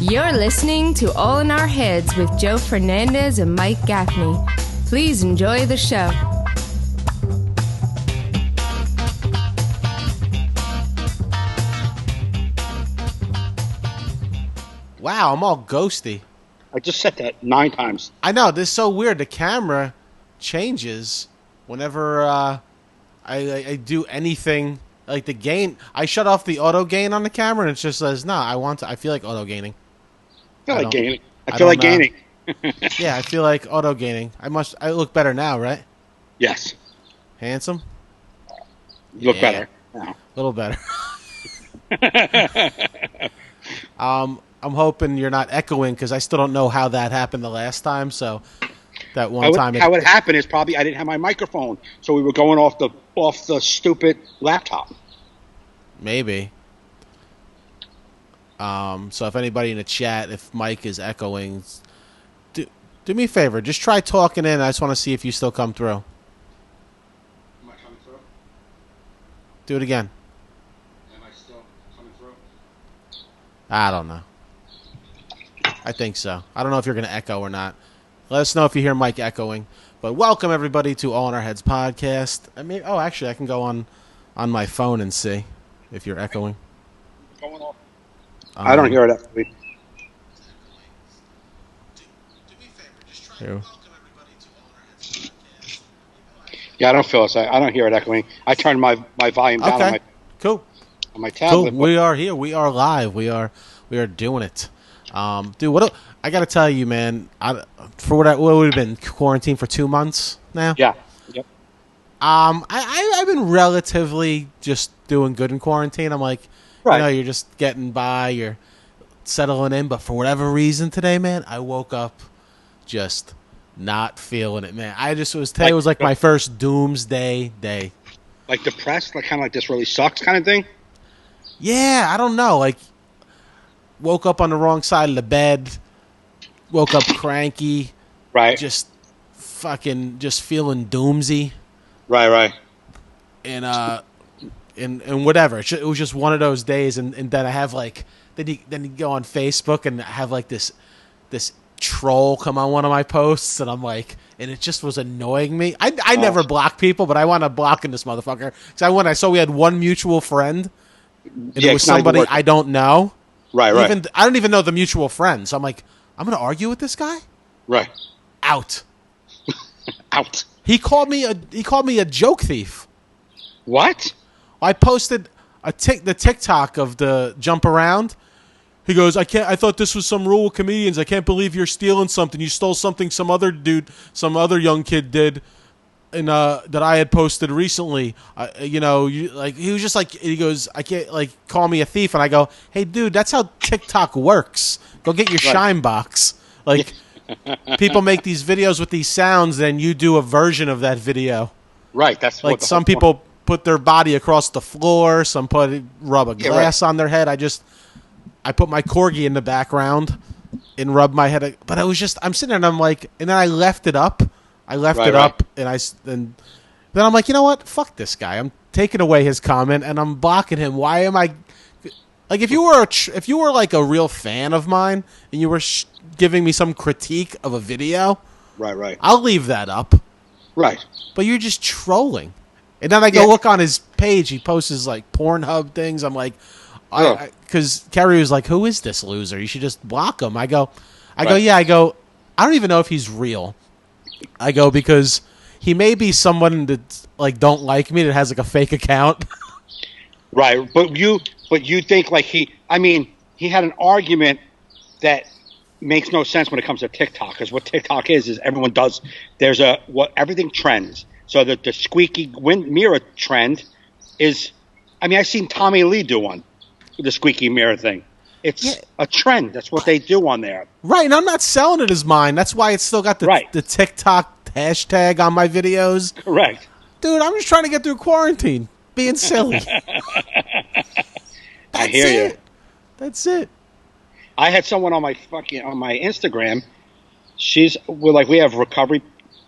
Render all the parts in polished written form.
You're listening to All in Our Heads with Joe Fernandes and Mike Gaffney. Please enjoy the show. Wow, I'm all ghosty. I just said that 9 times. I know, this is so weird. The camera changes whenever I do anything. Like the gain, I shut off the auto gain on the camera and it just says, no, I feel like auto gaining. I feel like gaining. Yeah, I feel like auto gaining. I look better now, right? Yes. Handsome? Look better now. A little better. I'm hoping you're not echoing because I still don't know how that happened the last time. So that one time, how it happened is probably I didn't have my microphone, so we were going off the stupid laptop. Maybe. So if anybody in the chat, if Mike is echoing, do me a favor, just try talking in. I just want to see if you still come through. Am I coming through? Do it again. Am I still coming through? I don't know. I think so. I don't know if you're going to echo or not. Let us know if you hear Mike echoing. But welcome, everybody, to All in Our Heads podcast. Actually, I can go on my phone and see if you're echoing. Going off. I don't hear it echoing. Do me a favor. Just try to welcome everybody to All in Our Heads podcast. Yeah, I don't feel it. I don't hear it echoing. I turned my volume down on my tablet. Cool. We are here. We are live. We are doing it. Dude, what I got to tell you, man. For what we've been quarantined for 2 months now. Yeah. Yep. I've been relatively just doing good in quarantine. I'm like, right. You're just getting by, you're settling in. But for whatever reason today, man, I woke up just not feeling it, man. Today was like my first doomsday day. Like depressed, like kind of like this really sucks kind of thing. Yeah, I don't know. Like, woke up on the wrong side of the bed. Woke up cranky. Right. Just fucking just feeling doomsy. Right. And whatever. It was just one of those days, and then I have like then you go on Facebook and have like this troll come on one of my posts, and I'm like, and it just was annoying me. I never block people, but I want to block in this motherfucker because I saw we had one mutual friend, and it was somebody I don't know. Right. I don't even know the mutual friend, so I'm like, I'm gonna argue with this guy. Right. Out. Out. He called me a joke thief. What? I posted the TikTok of the jump around. He goes, I thought this was some rule with comedians. I can't believe you're stealing something. You stole something some other young kid did, and that I had posted recently. He was just like, he goes, I can't call me a thief, and I go, hey dude, that's how TikTok works. Go get your Shine box. Like, people make these videos with these sounds, and you do a version of that video. Right. That's like some people put their body across the floor. Some rub a glass on their head. I put my corgi in the background and rub my head. But I'm sitting there and I'm like, and then I left it up. And then I'm like, you know what? Fuck this guy. I'm taking away his comment and I'm blocking him. Why am I like, if you were like a real fan of mine and you were giving me some critique of a video, right, I'll leave that up. Right. But you're just trolling. And then I go look on his page. He posts like Pornhub things. I'm like, because Carrie was like, "Who is this loser? You should just block him." I go, I don't even know if he's real. I go because he may be someone that like don't like me that has like a fake account. Right, but you think like he had an argument that makes no sense when it comes to TikTok, because what TikTok is everyone does. Everything trends. So the squeaky mirror trend is, I've seen Tommy Lee do one, the squeaky mirror thing. It's a trend. That's what they do on there. Right, and I'm not selling it as mine. That's why it's still got the TikTok hashtag on my videos. Correct. Dude, I'm just trying to get through quarantine. Being silly. I hear you. That's it. I had someone on my Instagram. We have recovery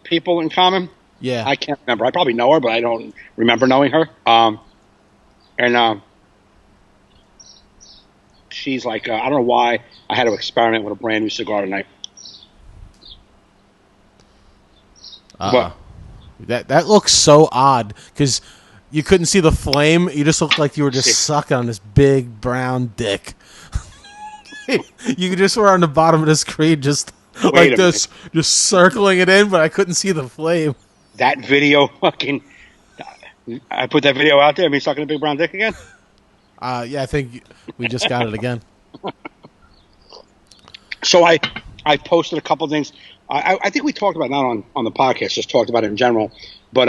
people in common. Yeah. I can't remember. I probably know her, but I don't remember knowing her. she's like, I don't know why I had to experiment with a brand new cigar tonight. But that looks so odd because you couldn't see the flame. You just looked like you were just sucking on this big brown dick. You just were on the bottom of the screen, just like this, just circling it in, but I couldn't see the flame. That video, fucking. I put that video out there. Me sucking a big brown dick again. Yeah, I think we just got it again. So I posted a couple of things. I think we talked about that on the podcast. Just talked about it in general. But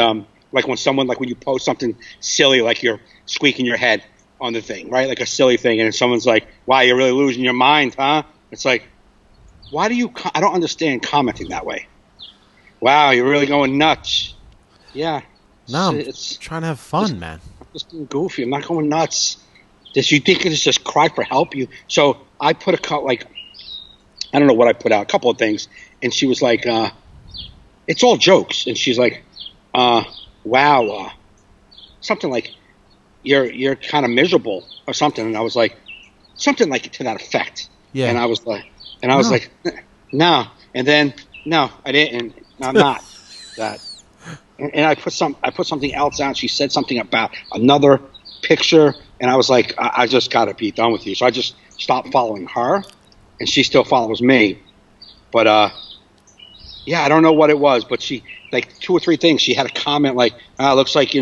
like when you post something silly, like you're squeaking your head on the thing, right? Like a silly thing, and someone's like, "Wow, you're really losing your mind, huh?" It's like, why do you? I don't understand commenting that way. Wow, you're really going nuts. Yeah. No, it's trying to have fun, man. I'm just being goofy. I'm not going nuts. You think it's just cry for help? So I put I don't know what I put out, a couple of things, and she was like, "It's all jokes," and she's like, "Wow, something like you're kind of miserable or something," and I was like, something like to that effect. Yeah, and I was like, no, and then no, I didn't. I'm not that. And I put something else out. She said something about another picture, and I was like, I just got to be done with you. So I just stopped following her, and she still follows me. But yeah, I don't know what it was, but she like 2 or 3 things. She had a comment like, "Looks like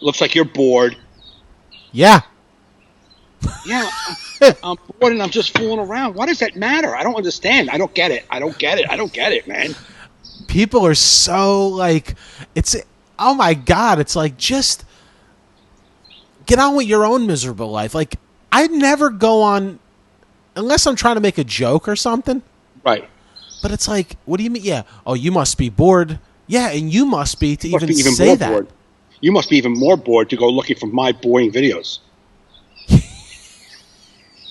looks like you're bored." Yeah. Yeah, I'm bored and I'm just fooling around. Why does that matter? I don't understand. I don't get it, man. People are so like, oh my God, it's like, just get on with your own miserable life. Like, I never go on unless I'm trying to make a joke or something. Right. But it's like, what do you mean? Yeah. Oh, you must be bored. Yeah, and you must be to even even say that. Bored. You must be even more bored to go looking for my boring videos.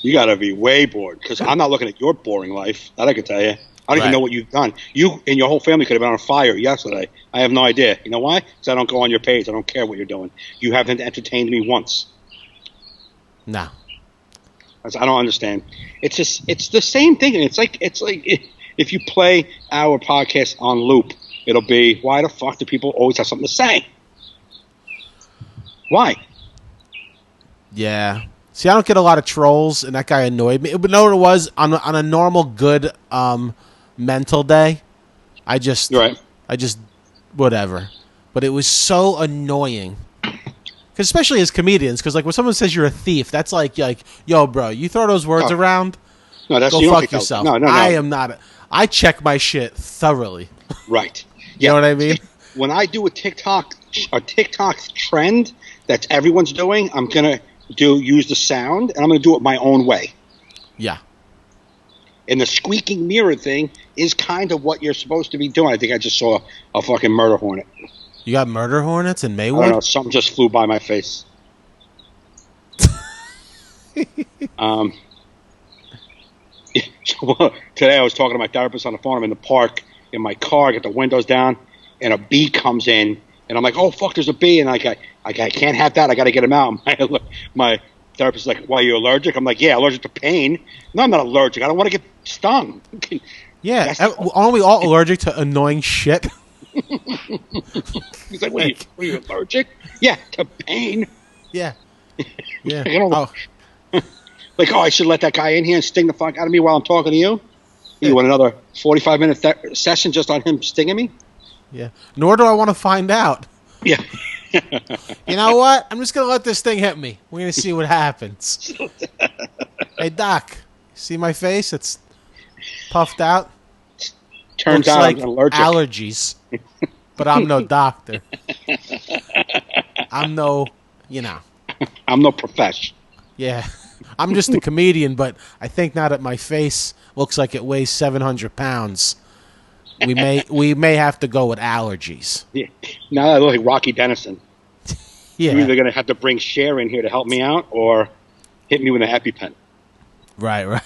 You got to be way bored because I'm not looking at your boring life. That I can tell you. I don't even know what you've done. You and your whole family could have been on fire yesterday. I have no idea. You know why? Because I don't go on your page. I don't care what you're doing. You haven't entertained me once. No. I don't understand. It's the same thing. It's like if you play our podcast on loop, it'll be, why the fuck do people always have something to say? Why? Yeah. See, I don't get a lot of trolls, and that guy annoyed me. But know what it was? On a normal, good mental day, I just whatever. But it was so annoying. Cause especially as comedians, because like when someone says you're a thief, that's like yo, bro, you throw those words around, no, that's, go you fuck yourself. No. I am not. I check my shit thoroughly. Right. You know what I mean? When I do a TikTok trend that everyone's doing, I'm gonna use the sound, and I'm gonna do it my own way. Yeah. And the squeaking mirror thing is kind of what you're supposed to be doing. I think I just saw a fucking murder hornet. You got murder hornets in Maywood? I don't know. Something just flew by my face. Today I was talking to my therapist on the phone. I'm in the park in my car. I get the windows down, and a bee comes in, and I'm like, "Oh fuck, there's a bee!" And I can't have that. I got to get him out. My therapist is like, "Why, are you allergic?" I'm like, "Yeah, allergic to pain." No, I'm not allergic. I don't want to get stung. Yeah, aren't we all allergic to annoying shit? He's like, what are you allergic? Yeah, to pain. Yeah. Yeah. Like, I should let that guy in here and sting the fuck out of me while I'm talking to you? You want another 45-minute session just on him stinging me? Yeah. Nor do I want to find out. Yeah. You know what? I'm just going to let this thing hit me. We're going to see what happens. Hey, Doc, see my face? It's puffed out. Turns out like I'm allergic. Allergies. But I'm no doctor. I'm no, I'm no profession. Yeah. I'm just a comedian, but I think now that my face looks like it weighs 700 pounds, we may have to go with allergies. Yeah. Now I look like Rocky Dennison. Yeah. You're either going to have to bring Cher in here to help me out or hit me with an EpiPen. Right.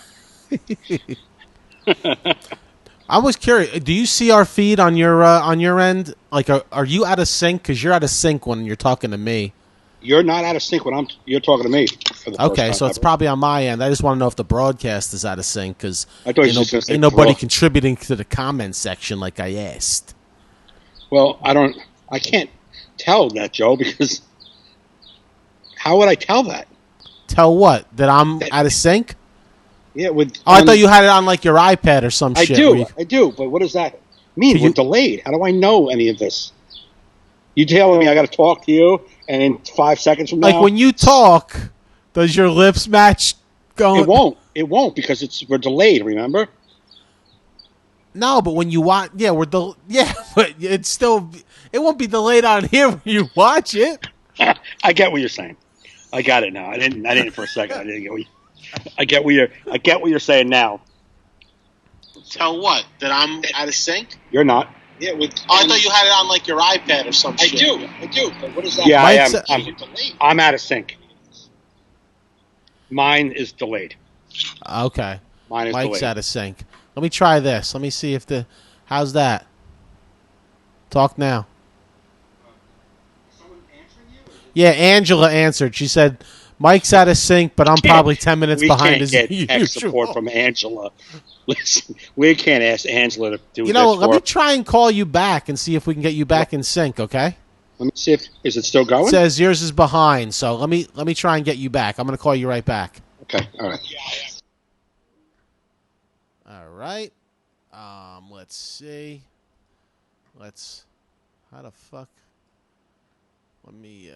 I was curious. Do you see our feed on your end? Like, are you out of sync? Because you're out of sync when you're talking to me. You're not out of sync when you're talking to me. For the Okay, first so time it's ever. probably on my end. I just want to know if the broadcast is out of sync because I thought you were just gonna say ain't nobody bro. contributing to the comment section like I asked. Well, I can't tell that, Joe, because how would I tell that? Tell what? That I'm out of sync? Yeah, with Oh, I thought you had it on like your iPad or some I shit. I do, but what does that mean? We're delayed. How do I know any of this? You telling me I got to talk to you, and in 5 seconds from now, like when you talk, does your lips match? it won't because we're delayed. Remember? No, but when you watch, but it's still, it won't be delayed on here when you watch it. I get what you're saying. I got it now. I didn't for a second. I didn't get what I get what you're saying now. Tell what? That I'm out of sync? You're not. Yeah, I thought you had it on like your iPad or something. I do. But what is that? Yeah, I am. I'm out of sync. Mine is delayed. Okay. Mine is Mike's delayed. out of sync. Let me try this. Let me see if how's that? Talk now. Yeah, Angela answered. She said, Mike's out of sync, but I'm probably 10 minutes behind We can't get tech support from Angela. Listen, we can't ask Angela to do this. Let me try and call you back and see if we can get you back in sync, okay? Let me see is it still going? It says yours is behind, so let me try and get you back. I'm going to call you right back. Okay, all right. All right. Let's see. How the fuck? Let me,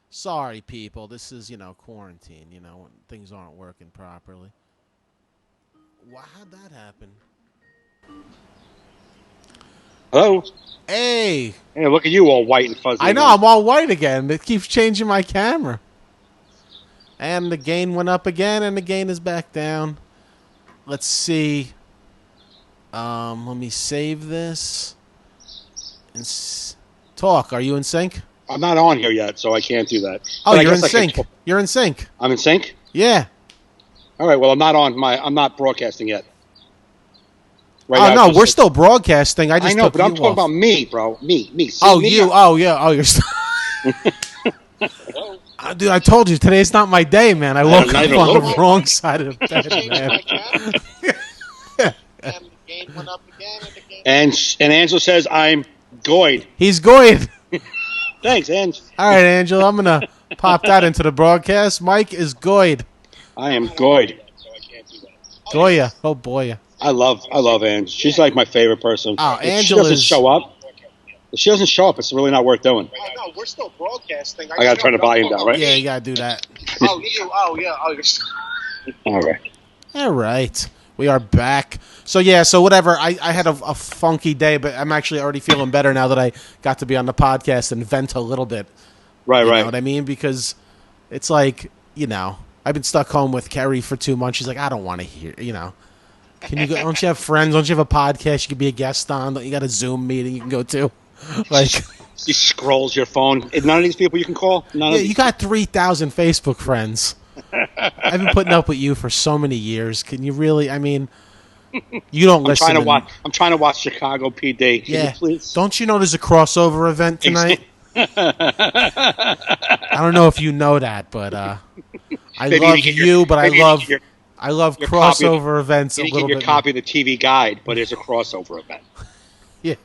sorry, people. This is, quarantine, when things aren't working properly. How'd that happen? Hello? Hey, look at you all white and fuzzy. I know, I'm all white again. It keeps changing my camera. And the gain went up again, and the gain is back down. Let's see. Let me save this. And talk. Are you in sync? I'm not on here yet, so I can't do that. Oh, But I you're in guess sync. You're in sync. I'm in sync? Yeah. All right, well, I'm not broadcasting yet. Right now, no, we're still broadcasting. I know, but I'm talking about me, bro. Me. See, oh, me you. Oh, yeah. Oh, you're still... Dude, I told you, today's not my day, man. I woke up on the wrong side of the bed, man. And the game went up again. And Angela says I'm goid. He's goid. Thanks, Ange. All right, Angela, I'm going to pop that into the broadcast. Mike is goid. I am goid. So I can't do that. Goya. Oh, boy. I love Ange. She's like my favorite person. Oh, if she doesn't show up, it's really not worth doing. Oh, no, we're still broadcasting. I got to turn the volume down, right? Yeah, you got to do that. Oh, you. Oh, yeah. Oh, you're. All right. All right. We are back. So whatever. I had a funky day, but I'm actually already feeling better now that I got to be on the podcast and vent a little bit. Right. You know what I mean? Because it's like, I've been stuck home with Kerry for 2 months. She's like, I don't want to hear, Can you go? Don't you have friends? Don't you have a podcast you could be a guest on? Don't you got a Zoom meeting you can go to? Like, he scrolls your phone. None of these people you can call? You got 3,000 Facebook friends. I've been putting up with you for so many years. Can you really? I mean, you don't listen. I'm trying to watch Chicago PD. Yeah. Please? Don't you know there's a crossover event tonight? I don't know if you know that, but I love you, but I love crossover events a little bit. You copy the TV guide, but it's a crossover event. Yeah.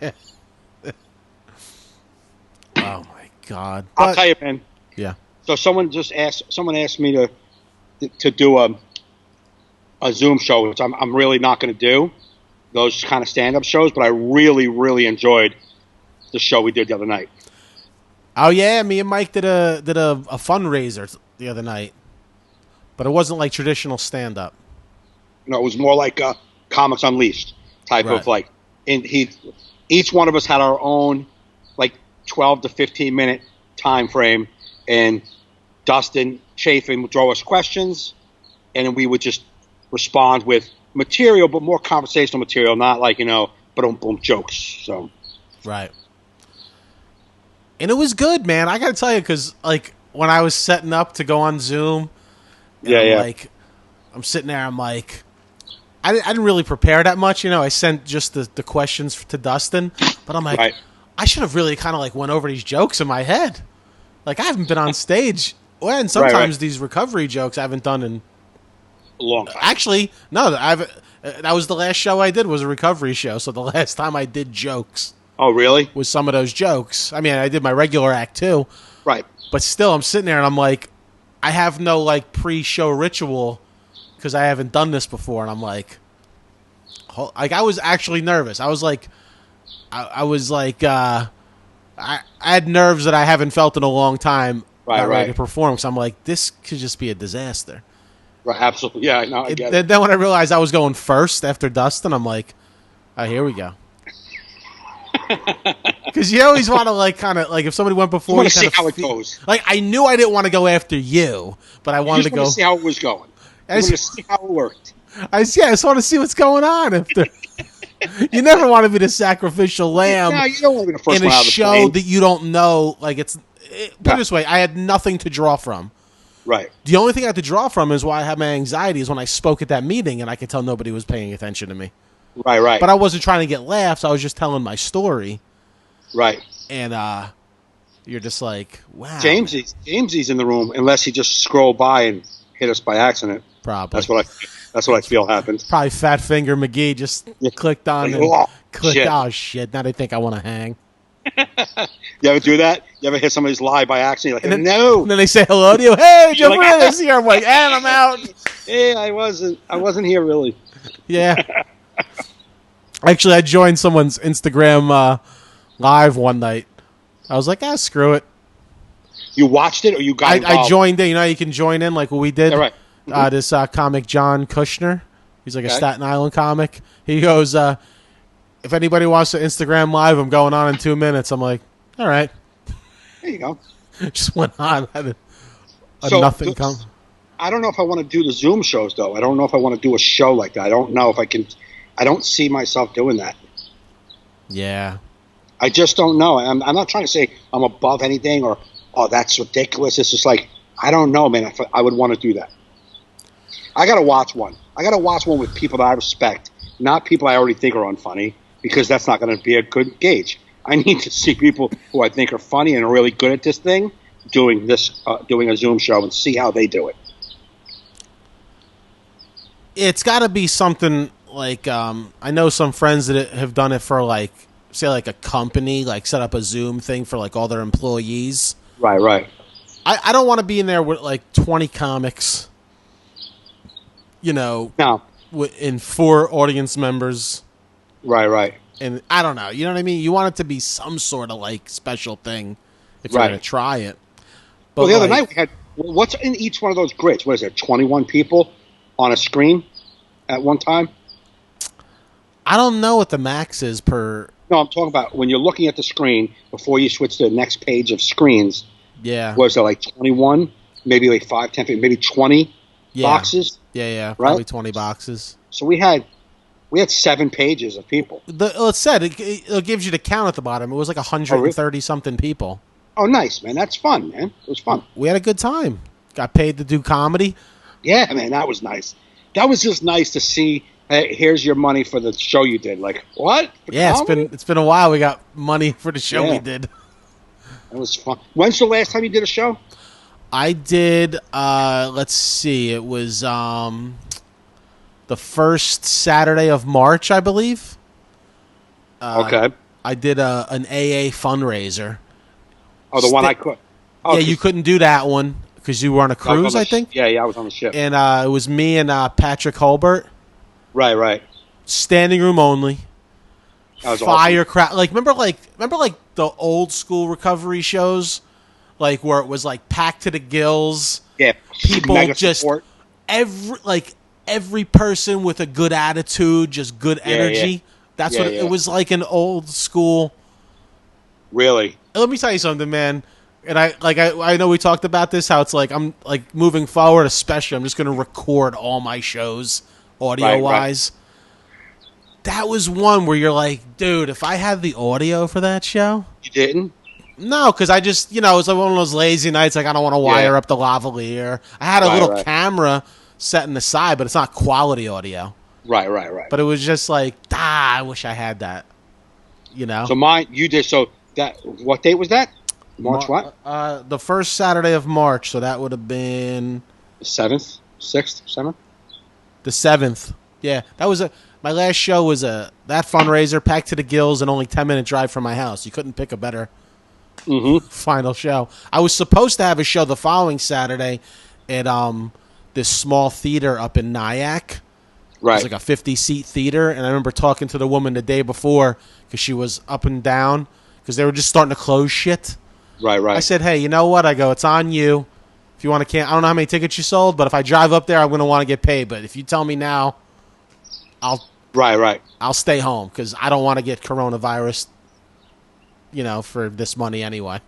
Oh my God! I'll tell you, man. Yeah. So someone asked me to do a Zoom show, which I'm really not going to do those kind of stand-up shows, but I really, really enjoyed the show we did the other night. Oh yeah, me and Mike did a fundraiser the other night, but it wasn't like traditional stand-up. No, it was more like Comics Unleashed type of like. And each one of us had our own like 12 to 15 minute time frame, and Dustin Chafin would throw us questions, and then we would just respond with material, but more conversational material, not like boom jokes. So right. And it was good, man. I gotta tell you, because like when I was setting up to go on Zoom, I'm sitting there, I'm like, I didn't really prepare that much, I sent just the questions to Dustin, but I'm like, I should have really kind of like went over these jokes in my head. Like I haven't been on stage. Well, and sometimes these recovery jokes I haven't done in A long time. Actually, no. That was the last show I did was a recovery show. So the last time I did jokes Oh, really? was some of those jokes. I mean, I did my regular act too, Right. but still, I'm sitting there and I'm like, I have no like pre-show ritual because I haven't done this before, and I'm like I was actually nervous. I was like, I had nerves that I haven't felt in a long time. Ready to perform. So I'm like, this could just be a disaster. Right. Absolutely. Yeah. No, I get it. Then when I realized I was going first after Dustin, I'm like, oh, here we go. Because you always want to like kind of like if somebody went before, You want to see how it goes. Like I knew I didn't want to go after you, but I wanted to go see how it was going. I want to see how it worked. I just want to see what's going on after. You never want to be the sacrificial lamb. No, you don't want to be the first in one a out of the show plane. that you don't know. Like put it this way, I had nothing to draw from. Right. The only thing I had to draw from is why I had my anxiety is when I spoke at that meeting and I could tell nobody was paying attention to me. Right. But I wasn't trying to get laughs. I was just telling my story. Right. And you're just like, wow. Jamesy's in the room unless he just scrolled by and hit us by accident. Probably. That's what I feel happened. Probably Fat Finger McGee just clicked on and clicked, shit. oh, shit, now they think I want to hang. You ever do that? You ever hit somebody's lie by accident? You're like, And no. then they say hello to you. Hey, Joe Like, Fernandes here. I'm like, and I'm out. Hey, I wasn't here really. Yeah. Actually, I joined someone's Instagram live one night. I was like, screw it. You watched it or you got involved? I joined in. You know how you can join in like what we did? Yeah, right. This comic, John Kushner. He's like a Staten Island comic. He goes, if anybody wants to Instagram live, I'm going on in 2 minutes. I'm like, all right. There you go. Just went on. Had nothing come. I don't know if I want to do the Zoom shows, though. I don't know if I want to do a show like that. I don't know if I can. I don't see myself doing that. Yeah. I just don't know. I'm not trying to say I'm above anything or, oh, that's ridiculous. It's just like, I don't know, man, if I would want to do that. I got to watch one. I got to watch one with people that I respect, not people I already think are unfunny, because that's not going to be a good gauge. I need to see people who I think are funny and are really good at this thing doing a Zoom show and see how they do it. It's got to be something like I know some friends that have done it for like, say, like a company, like set up a Zoom thing for like all their employees. Right. I don't want to be in there with like 20 comics, you know, No. in 4 audience members. Right. And I don't know. You know what I mean? You want it to be some sort of like special thing if you're going to try it. But Well, the other night we had, what's in each one of those grids? What is it, 21 people on a screen at one time? I don't know what the max is per. No, I'm talking about when you're looking at the screen before you switch to the next page of screens. Yeah. Was there like 21, maybe like 5, 10, maybe 20 boxes? Yeah. Right? Probably 20 boxes. So we had 7 pages of people. It said it gives you the count at the bottom. It was like 130 something people. Oh, nice, man. That's fun, man. It was fun. We had a good time. Got paid to do comedy. Yeah, man, that was nice. That was just nice to see. Hey, here's your money for the show you did. Like, what? For comedy? It's been a while. We got money for the show Yeah. we did. That was fun. When's the last time you did a show? I did. Let's see. It was the first Saturday of March, I believe. Okay. I did an AA fundraiser. Oh, the one I could. Oh, Yeah, you couldn't do that one because you were on a cruise, I think. Yeah, I was on the ship. And it was me and Patrick Holbert. Right. Standing room only. That was Fire awesome. crowd. Remember the old school recovery shows, like where it was like packed to the gills. Yeah, People mega just support. every person with a good attitude, just good energy. Yeah. That's Yeah, what yeah. it was like an old school. Really? Let me tell you something, man. And I know we talked about this, how it's like I'm like moving forward, especially I'm just going to record all my shows audio wise. That was one where you're like, dude, if I had the audio for that show. You didn't? No, because I just, it was like one of those lazy nights. Like I don't want to wire up the lavalier. I had a little camera set in the side, but it's not quality audio. Right. But it was just like, I wish I had that. So you did. So that, what date was that? March what? The first Saturday of March, so that would have been 7th, 6th, 7th. the 7th. Yeah, that was my last show was that fundraiser, packed to the gills, and only 10-minute drive from my house. You couldn't pick a better final show. I was supposed to have a show the following Saturday at this small theater up in Nyack. Right. It was like a 50-seat theater, and I remember talking to the woman the day before because she was up and down because they were just starting to close shit. Right. I said, hey, you know what? I go, it's on you. If you want to I don't know how many tickets you sold, but if I drive up there, I'm going to want to get paid. But if you tell me now, I'll stay home because I don't want to get coronavirus, for this money anyway.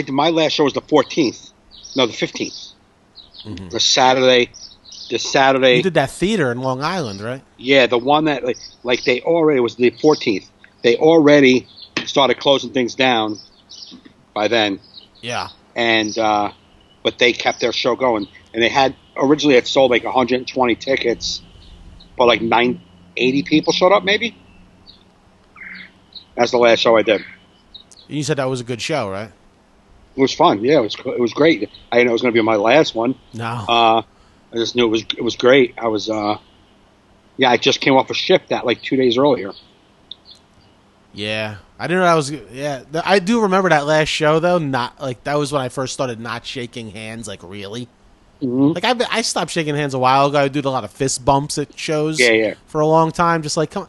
My last show was the 14th. No, the 15th. Mm-hmm. The Saturday. You did that theater in Long Island, right? Yeah, the one that like they already was the 14th. They already started closing things down by then. Yeah. And but they kept their show going, and they had originally it sold like 120 tickets, but like 80 people showed up maybe. That's the last show I did. You said that was a good show, right? It was fun. Yeah, it was great. I didn't know it was going to be my last one. No. I just knew it was great. I was I just came off a shift that like 2 days earlier. Yeah, I didn't know I do remember that last show though. Not like that was when I first started not shaking hands. Like really, like I stopped shaking hands a while ago. I did a lot of fist bumps at shows. Yeah. For a long time, just like I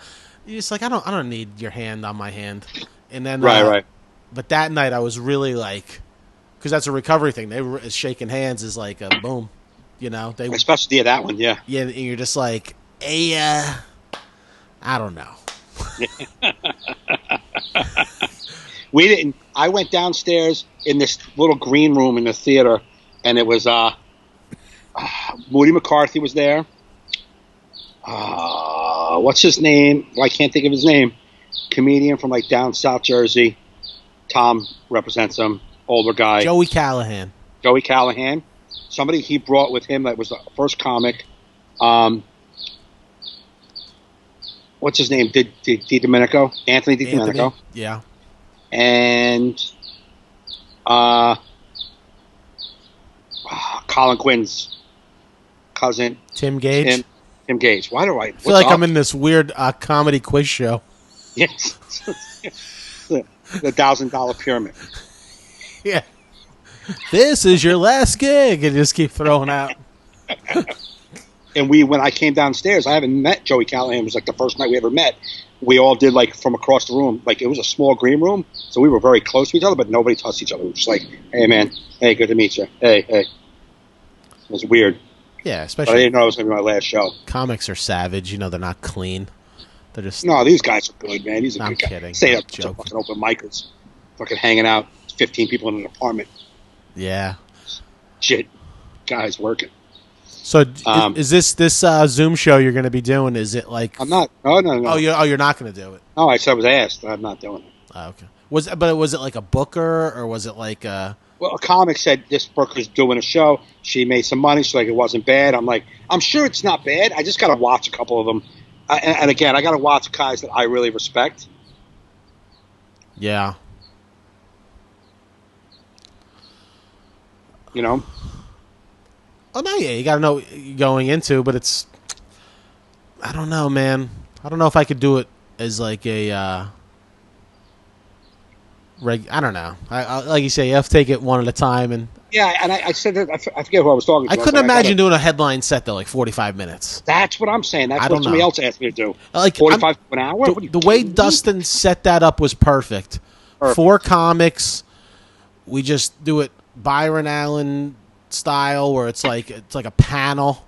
don't need your hand on my hand. And then right. But that night I was really like, because that's a recovery thing. They were shaking hands is like a boom, They especially that one, yeah. Yeah, and you're just like, hey, I don't know. We didn't. I went downstairs in this little green room in the theater, and it was Moody McCarthy was there. What's his name? Well, I can't think of his name. Comedian from like down South Jersey. Tom represents him. Older guy. Joey Callahan. Somebody he brought with him that was the first comic. What's his name? Di Domenico? Anthony Di Domenico. Yeah. And Colin Quinn's cousin. Tim Gage. Tim Gage. Why do I feel like I'm in this weird comedy quiz show? Yes. the $1,000 pyramid. Yeah. This is your last gig, and just keep throwing out. And when I came downstairs, I haven't met Joey Callahan. It was like the first night we ever met. We all did like from across the room. Like it was a small green room, so we were very close to each other, but nobody touched each other. We were just like, "Hey, man. Hey, good to meet you. Hey." It was weird. Yeah, But especially I didn't know it was going to be my last show. comics are savage. They're not clean. They're just No, these guys are good, man. These are I'm good guys. kidding. Stay I'm up to joking. fucking open micers, fucking hanging out. 15 people in an apartment. Yeah. Shit, guys working. So is this Zoom show you're going to be doing? Is it like I'm not. Oh no. Oh, you're not going to do it. No, I said I was asked. I'm not doing it. Oh, okay. Was it like a booker or was it like a? Well, a comic said this booker's doing a show. She made some money. She's like, it wasn't bad. I'm like, I'm sure it's not bad. I just got to watch a couple of them. And again, I got to watch guys that I really respect. Yeah. You know? Oh, no, yeah. You got to know what you're going into, but it's... I don't know, man. I don't know if I could do it as like a... I don't know. I like you say, you have to take it one at a time. And yeah, and I said that... I forget who I was talking to. I couldn't imagine doing a headline set, though, like 45 minutes. That's what I'm saying. That's what somebody else asked me to do. Like 45 to an hour? The way Dustin set that up was perfect. 4 comics. We just do it Byron Allen style, where it's like a panel.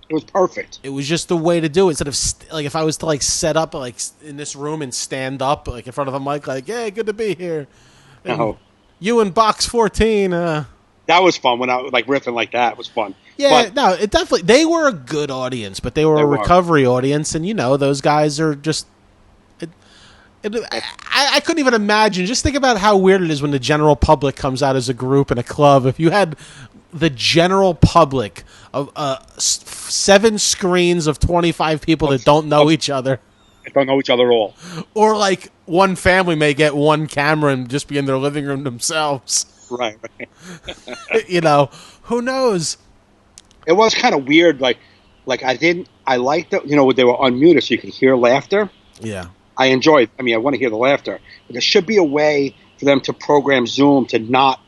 It was perfect. It was just the way to do it. Instead of like if I was to like set up like in this room and stand up like in front of a mic, like, hey, good to be here. And you in box 14. That was fun when I like riffing like that. It was fun. Yeah, no, it definitely. They were a good audience, but they were a recovery audience, and those guys are just. I couldn't even imagine. Just think about how weird it is when the general public comes out as a group in a club. If you had the general public of 7 screens of 25 people that don't know each other. don't know each other at all. Or like one family may get one camera and just be in their living room themselves. Right. Who knows? It was kind of weird. Like I liked that, they were unmuted so you could hear laughter. Yeah. I enjoyed. I mean, I want to hear the laughter. But there should be a way for them to program Zoom to not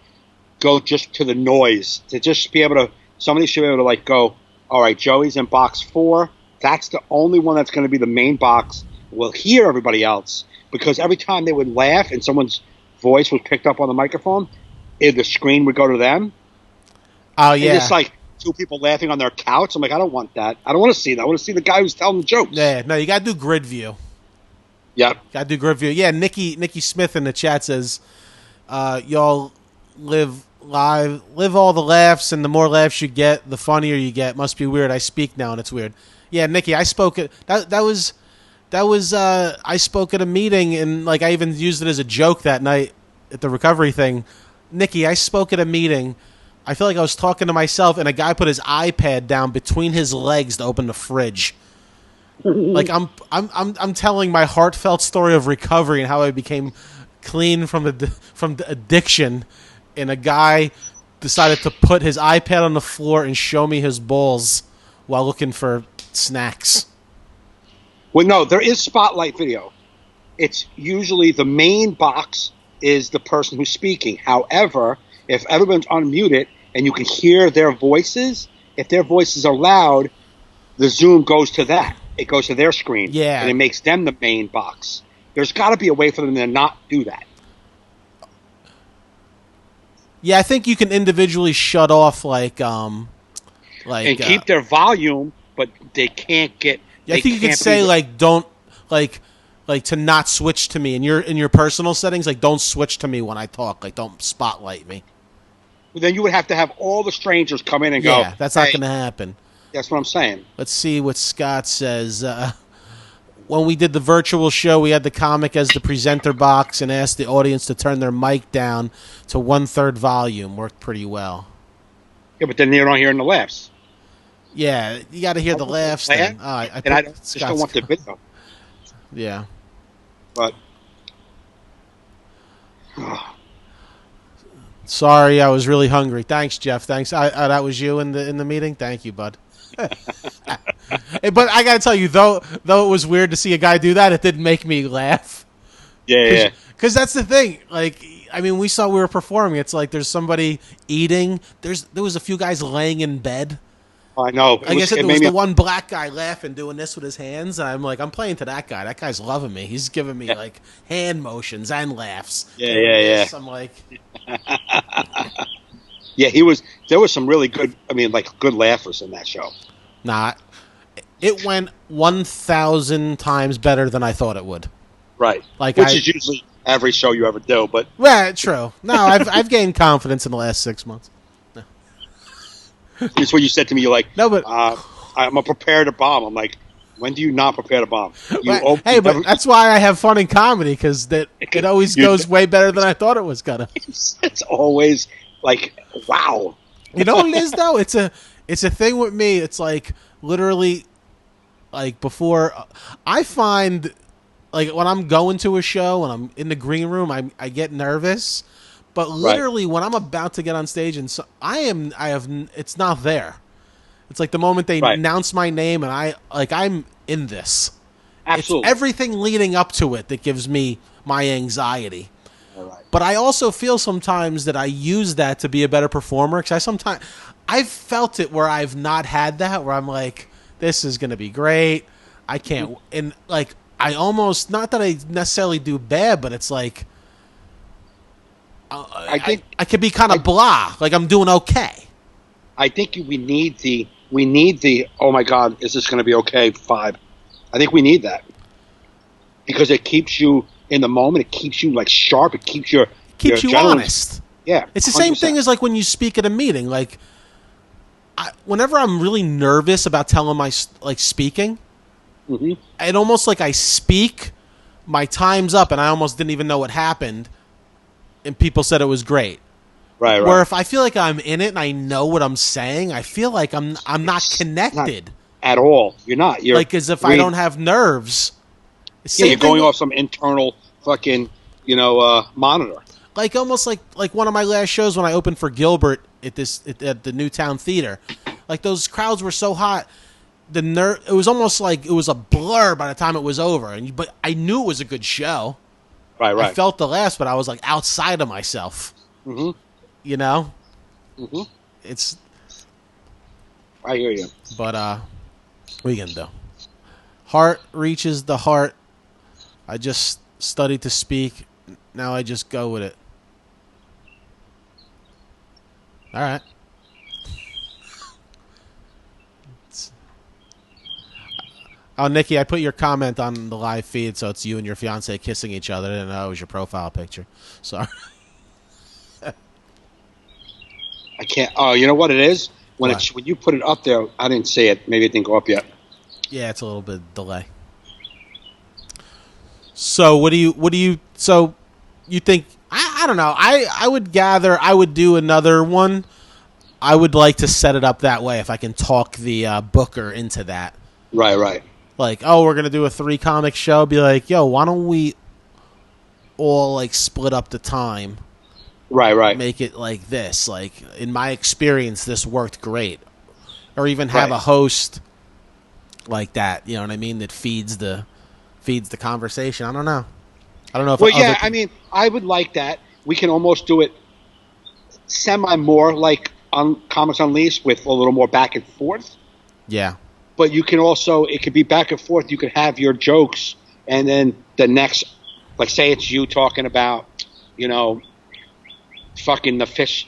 go just to the noise. To just be able to, somebody should be able to like go, all right, Joey's in box 4. That's the only one that's going to be the main box. We'll hear everybody else. Because every time they would laugh and someone's voice was picked up on the microphone, the screen would go to them. Oh, yeah. And it's like 2 people laughing on their couch. I'm like, I don't want that. I don't want to see that. I want to see the guy who's telling the jokes. Yeah, no, you got to do grid view. Yep. Got to do grid view. Yeah, Nikki Smith in the chat says, y'all live all the laughs, and the more laughs you get, the funnier you get. Must be weird. I speak now, and it's weird. Yeah, Nikki, I spoke at that was I spoke at a meeting, and like I even used it as a joke that night at the recovery thing. Nikki, I spoke at a meeting. I feel like I was talking to myself, and a guy put his iPad down between his legs to open the fridge. Like I'm telling my heartfelt story of recovery and how I became clean from the addiction, and a guy decided to put his iPad on the floor and show me his balls while looking for snacks. Well, no, there is spotlight video. It's usually the main box is the person who's speaking. However, if everyone's unmuted and you can hear their voices, if their voices are loud, the Zoom goes to that. It goes to their screen. Yeah. And it makes them the main box. There's got to be a way for them to not do that. Yeah, I think you can individually shut off and keep their volume, but they can't get. Yeah, I think you can say don't to not switch to me in your personal settings. Like, don't switch to me when I talk. Like, don't spotlight me. Well, then you would have to have all the strangers come in and go. Yeah, that's not going to happen. That's what I'm saying. Let's see what Scott says. When we did the virtual show, we had the comic as the presenter box and asked the audience to turn their mic down to 1/3 volume. Worked pretty well. Yeah, but then you're not hearing the laughs. Yeah, you got to hear the laughs. Then. I just don't want the video. Yeah. But. Sorry, I was really hungry. Thanks, Jeff. Thanks. That was you in the meeting. Thank you, bud. But I gotta tell you, though it was weird to see a guy do that, it did make me laugh. Yeah. Because that's the thing. Like, I mean, we were performing. It's like there's somebody eating. There was a few guys laying in bed. I know. I guess there was the one black guy laughing, doing this with his hands. And I'm like, I'm playing to that guy. That guy's loving me. He's giving me like hand motions and laughs. Yeah. I'm like, yeah, there was some really good. I mean, like good laughers in that show. Nah, it went 1,000 times better than I thought it would. Right. Which is usually every show you ever do, but true. No, I've gained confidence in the last 6 months. No. It's what you said to me. You're like, no, but I'm a prepare to bomb. I'm like, when do you not prepare to bomb? But that's why I have fun in comedy, because it always goes way better than I thought it was gonna. It's always like, wow. You know what it is though? It's a thing with me. It's like literally, like before, I find like when I'm going to a show and I'm in the green room, I get nervous. But literally, when I'm about to get on stage, and it's not there. It's like the moment they announce my name, and I'm in this. Absolutely, it's everything leading up to it that gives me my anxiety. Right. But I also feel sometimes that I use that to be a better performer. Because I've felt it where I've not had that, where I'm like, this is going to be great. I can't, and like I almost, not that I necessarily do bad, but it's like. I could be kind of blah, like I'm doing okay. I think we need the oh my God, is this going to be okay vibe. I think we need that because it keeps you in the moment. It keeps you like sharp. It keeps you honest. Yeah, it's the 100%. Same thing as like when you speak at a meeting. Like, whenever I'm really nervous about telling my speaking, it almost like I speak, my time's up, and I almost didn't even know what happened. And people said it was great. Right. Where if I feel like I'm in it and I know what I'm saying, I feel like I'm not connected at all. You're not. You're like as if I don't have nerves. Yeah, you're going off some internal fucking, monitor. Like almost like one of my last shows when I opened for Gilbert at the Newtown Theater. Like those crowds were so hot. It was almost like it was a blur by the time it was over. But I knew it was a good show. Right. I felt the laughs, but I was like outside of myself. Mm-hmm. You know? Mm-hmm. It's. I hear you. But what are you gonna do? Heart reaches the heart. I just studied to speak. Now I just go with it. All right. Oh, Nikki, I put your comment on the live feed, so it's you and your fiance kissing each other. I didn't know it was your profile picture. Sorry. I can't. Oh, you know what it is? When What? when you put it up there, I didn't see it. Maybe it didn't go up yet. Yeah, it's a little bit delay. So so you think I don't know. I would gather I would do another one. I would like to set it up that way if I can talk the booker into that. Right. Like, oh, we're going to do a 3-comic show. Be like, yo, why don't we all like split up the time? Right. Make it like this. Like, in my experience, this worked great. Or even have Right. a host like that, you know what I mean, that feeds the conversation. I don't know. If Well, yeah, I mean, I would like that. We can almost do it semi more like on Comics Unleashed with a little more back and forth. Yeah. But you can also, it could be back and forth. You could have your jokes, and then the next, like, say it's you talking about, fucking the fish,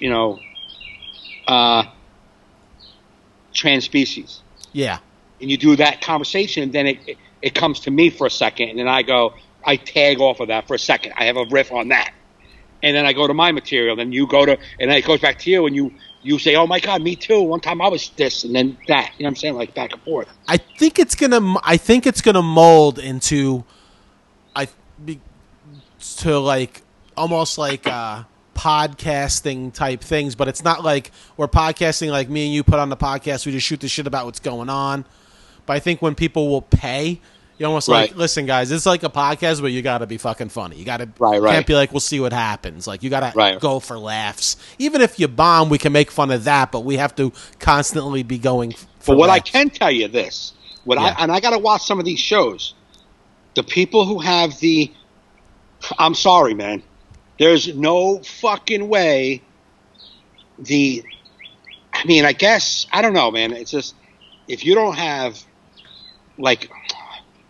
trans species. Yeah. And you do that conversation, and then it comes to me for a second, and then I tag off of that for a second. I have a riff on that. And then I go to my material, then you go to, and then it goes back to you, and you say, oh my God, me too. One time I was this, and then that. You know what I'm saying? Like back and forth. I think it's gonna mold into to like almost like podcasting type things, but it's not like we're podcasting like me and you put on the podcast. We just shoot the shit about what's going on. But I think when people will pay, you almost like, listen, guys, it's like a podcast, but you got to be fucking funny. You got to can't be like, we'll see what happens. Like you got to go for laughs. Even if you bomb, we can make fun of that, but we have to constantly be going for But what laughs. I can tell you this, I got to watch some of these shows. The people who have I'm sorry, man. There's no fucking way I guess, I don't know, man. It's just, if you don't have like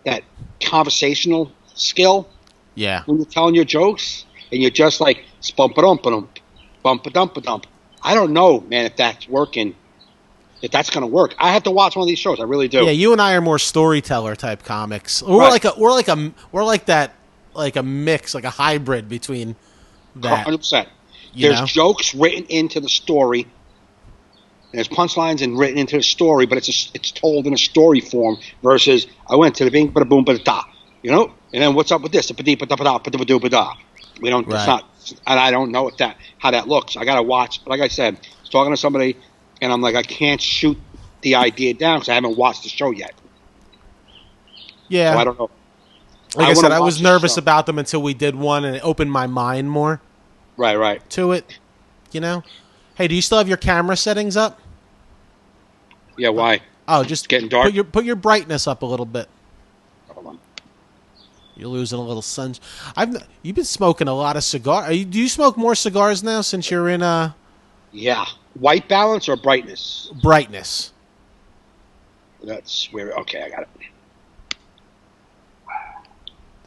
that conversational skill, Yeah. when you're telling your jokes, and you're just like bump-a-dump-a-dump, bump-a-dump-a-dump. I don't know, man, if that's working, if that's going to work. I have to watch one of these shows. I really do. Yeah, you and I are more storyteller type comics. We're Right. like a mix, like a hybrid between that. 100%. You There's know? jokes written into the story. There's punchlines and written into the story, but it's told in a story form versus I went to the bing, bada boom, bada da, and then what's up with this? We don't. It's Right. not, and I don't know how that looks. I gotta watch. Like I said, I was talking to somebody, and I'm like, I can't shoot the idea down because I haven't watched the show yet. Yeah. So I don't know. Like I said, wanna I was watch the nervous show. about them until we did one, and it opened my mind more Right. to it. Hey, do you still have your camera settings up? Yeah. Why? Oh, just getting dark? Put your brightness up a little bit. Hold on. You're losing a little sun. You've been smoking a lot of cigar. Do you smoke more cigars now since you're in Yeah. White balance or brightness? brightness? That's where. Okay, I got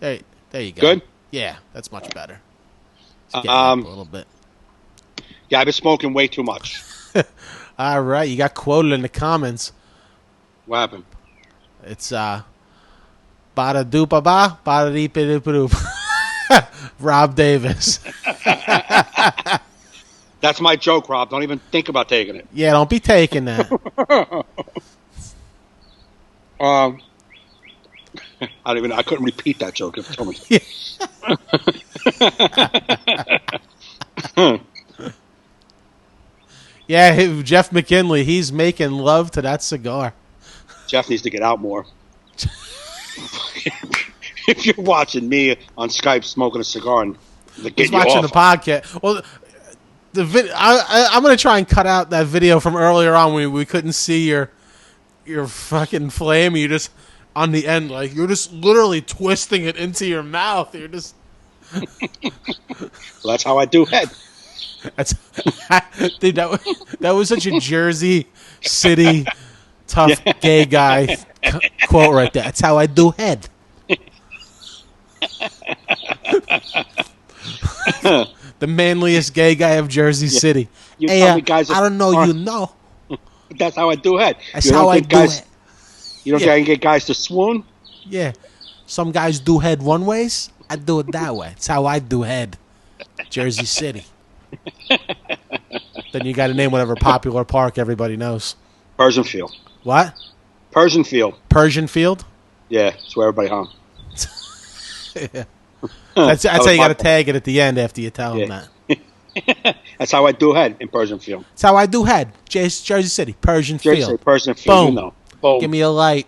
it. There you go. Good? Yeah, that's much better. It's getting up a little bit. Yeah, I've been smoking way too much. All right, you got quoted in the comments. What happened? It's bada doopa ba, bada deepa doopa doop. Rob Davis. That's my joke, Rob. Don't even think about taking it. Yeah, don't be taking that. I couldn't repeat that joke. If you told me. Yeah, Jeff McKinley, he's making love to that cigar. Jeff needs to get out more. if you're watching me on Skype smoking a cigar and He's watching the podcast. Well, I'm going to try and cut out that video from earlier on when we couldn't see your fucking flame. You just on the end, like you're just literally twisting it into your mouth. You're just. Well, that's how I do head. That's dude. That was such a Jersey City tough gay guy quote right there. That's how I do head. The manliest gay guy of Jersey City. You Hey, tell me guys I don't know. You know. That's how I do head. That's how I do guys, it. You don't think I can get guys to swoon? Yeah. Some guys do head one ways. I do it that way. It's how I do head. Jersey City. Then you got to name whatever popular park everybody knows. Persian Field. What? Persian Field. Persian Field? Yeah, it's where everybody hung. Yeah. That's how you got to tag it at the end after you tell them that. That's how I do head in Persian Field. That's how I do head. Jersey City. Persian Field. Persian Field. Boom. You know. Boom. Give me a light.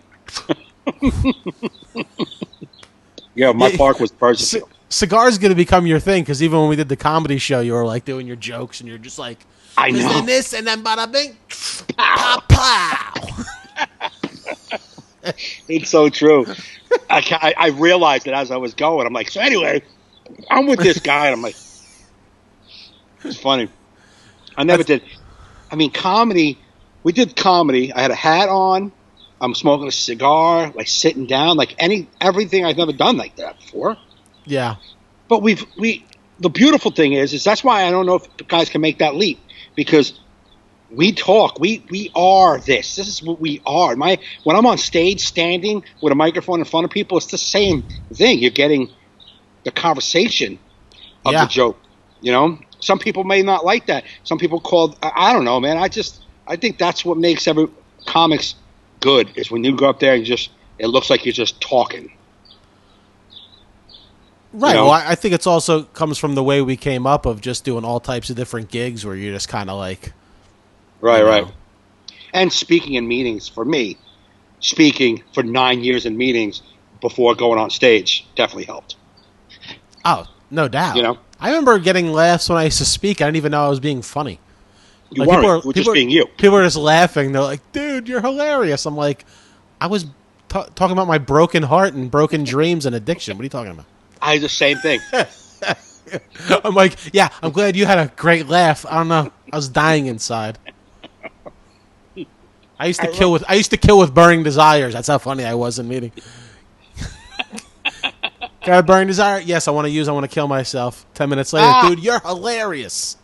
Yeah, my park was Persian Field. Cigar's going to become your thing because even when we did the comedy show, you were like doing your jokes and you're just like, I know. Then this and then bada bing, pow pow. It's so true. I realized it as I was going. I'm like, so anyway, I'm with this guy, and I'm like, it's funny. I never did. I mean, comedy. We did comedy. I had a hat on. I'm smoking a cigar, like sitting down, like everything I've never done like that before. Yeah. But the beautiful thing is that's why I don't know if guys can make that leap, because we talk. We are this. This is what we are. When I'm on stage standing with a microphone in front of people, it's the same thing. You're getting the conversation of the joke. You know, some people may not like that. Some people I don't know, man. I think that's what makes every comics good, is when you go up there and it looks like you're just talking. Right. You know? Well, I think it's also comes from the way we came up of just doing all types of different gigs where you're just kind of like. Right. And speaking in meetings, for me, speaking for 9 years in meetings before going on stage definitely helped. Oh, no doubt. You know? I remember getting laughs when I used to speak. I didn't even know I was being funny. You weren't. You were just being you. People were just laughing. They're like, dude, you're hilarious. I'm like, I was talking about my broken heart and broken dreams and addiction. What are you talking about? I did the same thing. I'm like, yeah, I'm glad you had a great laugh. I don't know. I was dying inside. I used to kill with burning desires. That's how funny I was in meeting. Got a burning desire? Yes, I want to kill myself. 10 minutes later, dude, you're hilarious.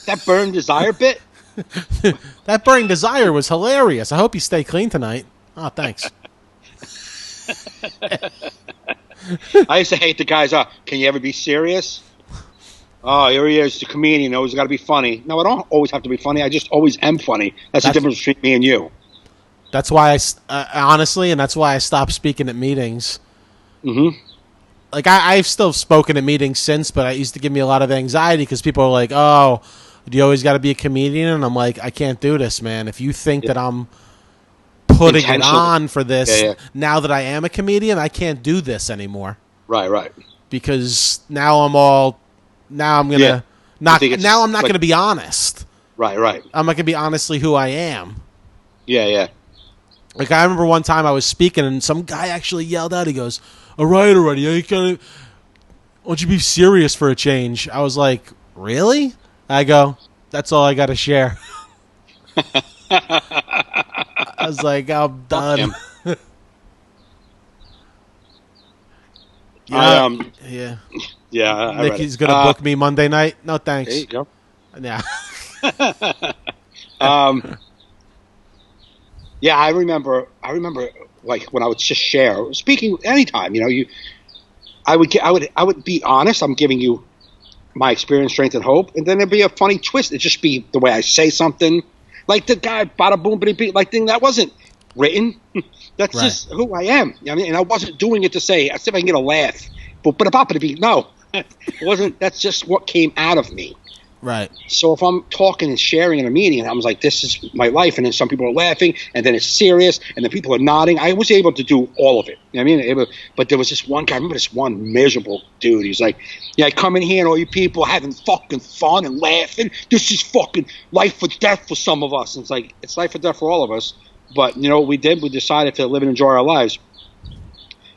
That burning desire bit? That burning desire was hilarious. I hope you stay clean tonight. Oh, thanks. I used to hate the guys. Can you ever be serious? Oh, here he is, the comedian. Always got to be funny. No, I don't always have to be funny. I just always am funny. That's the difference between me and you. That's why honestly, and that's why I stopped speaking at meetings. Mm-hmm. Like I've still spoken at meetings since, but it used to give me a lot of anxiety because people are like, "Oh, do you always got to be a comedian?" And I'm like, "I can't do this, man. If you think that I'm putting it on for this, now that I am a comedian, I can't do this anymore." Right. Because now I'm not going to be honest. Right. I'm not going to be honestly who I am. Yeah. Like I remember one time I was speaking and some guy actually yelled out. He goes, "All right, already. Why don't you be serious for a change?" I was like, "Really?" I go, "That's all I got to share." I was like, "I'm done." Yeah. Nikki's gonna book me Monday night. No thanks. There you go. Yeah. Yeah, I remember. Like when I would just share, speaking anytime. You know, I would be honest. I'm giving you my experience, strength, and hope, and then there'd be a funny twist. It'd just be the way I say something, like the guy bada boom bitty beat, like thing that wasn't written. That's just who I am. I mean, and I wasn't doing it to say, "I see if I can get a laugh." But no, it wasn't. That's just what came out of me. Right. So if I'm talking and sharing in a meeting, I was like, this is my life, and then some people are laughing, and then it's serious, and then people are nodding. I was able to do all of it. You know what I mean? But there was this one guy, I remember this one miserable dude. He's like, yeah, I come in here and all you people having fucking fun and laughing. This is fucking life or death for some of us. And it's like, it's life or death for all of us. But you know what we did? We decided to live and enjoy our lives.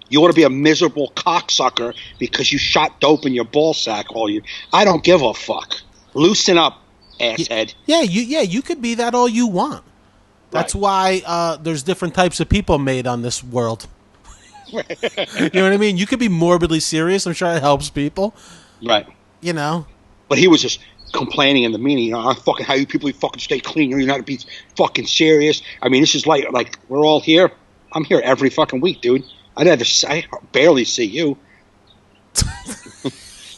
You want to be a miserable cocksucker because you shot dope in your ball sack all you. I don't give a fuck. Loosen up, asshead. Yeah, you could be that all you want. That's why there's different types of people made on this world. You know what I mean? You could be morbidly serious. I'm sure it helps people. Right. You know? But he was just complaining in the meeting. You know, how you people fucking stay clean. You're not to be fucking serious. I mean, this is like we're all here. I'm here every fucking week, dude. I barely see you.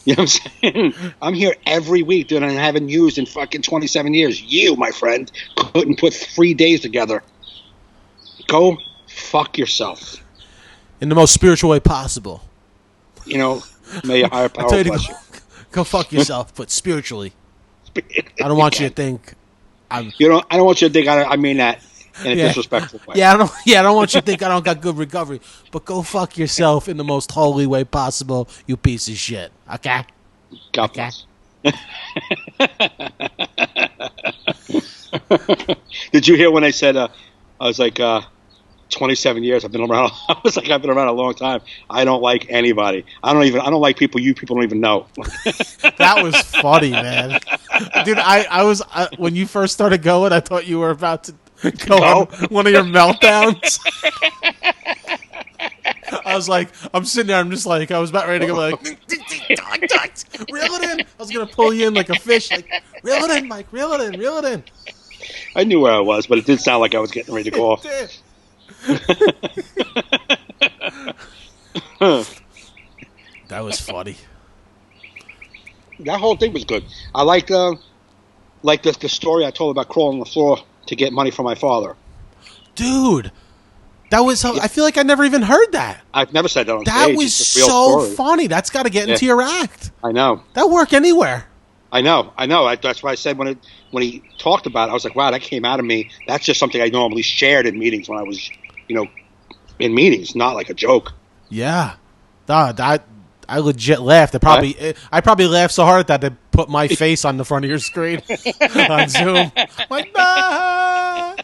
You know what I'm saying? I'm here every week, dude, and I haven't used in fucking 27 years. You, my friend, couldn't put 3 days together. Go fuck yourself. In the most spiritual way possible. You know, may your higher power bless you. Go fuck yourself, but spiritually. I don't want you to think I don't want you to think I mean that in a disrespectful way. I don't want you to think I don't got good recovery. But go fuck yourself in the most holy way possible, you piece of shit. Okay? God bless. Did you hear when I said I was like 27 years I've been around. I was like, I've been around a long time. I don't like anybody. I don't like people you people don't even know. That was funny, man. Dude, I was when you first started going, I thought you were about to go on one of your meltdowns. I was like, I'm sitting there, I'm just like, I was about ready to go like, reel it in. I was going to pull you in like a fish. Like, reel it in, Mike, reel it in, reel it in. I knew where I was, but it did sound like I was getting ready to go off. That was funny. That whole thing was good. I liked the story I told about crawling on the floor to get money from my father. Dude, that was. I feel like I never even heard that. I've never said that on that stage. That was so funny. That's got to get into your act. I know. That work anywhere. I know. That's why I said when he talked about it, I was like, wow, that came out of me. That's just something I normally shared in meetings when I was, in meetings, not like a joke. Yeah. I legit laughed. I probably laughed so hard that they put my face on the front of your screen on Zoom. Like, nah.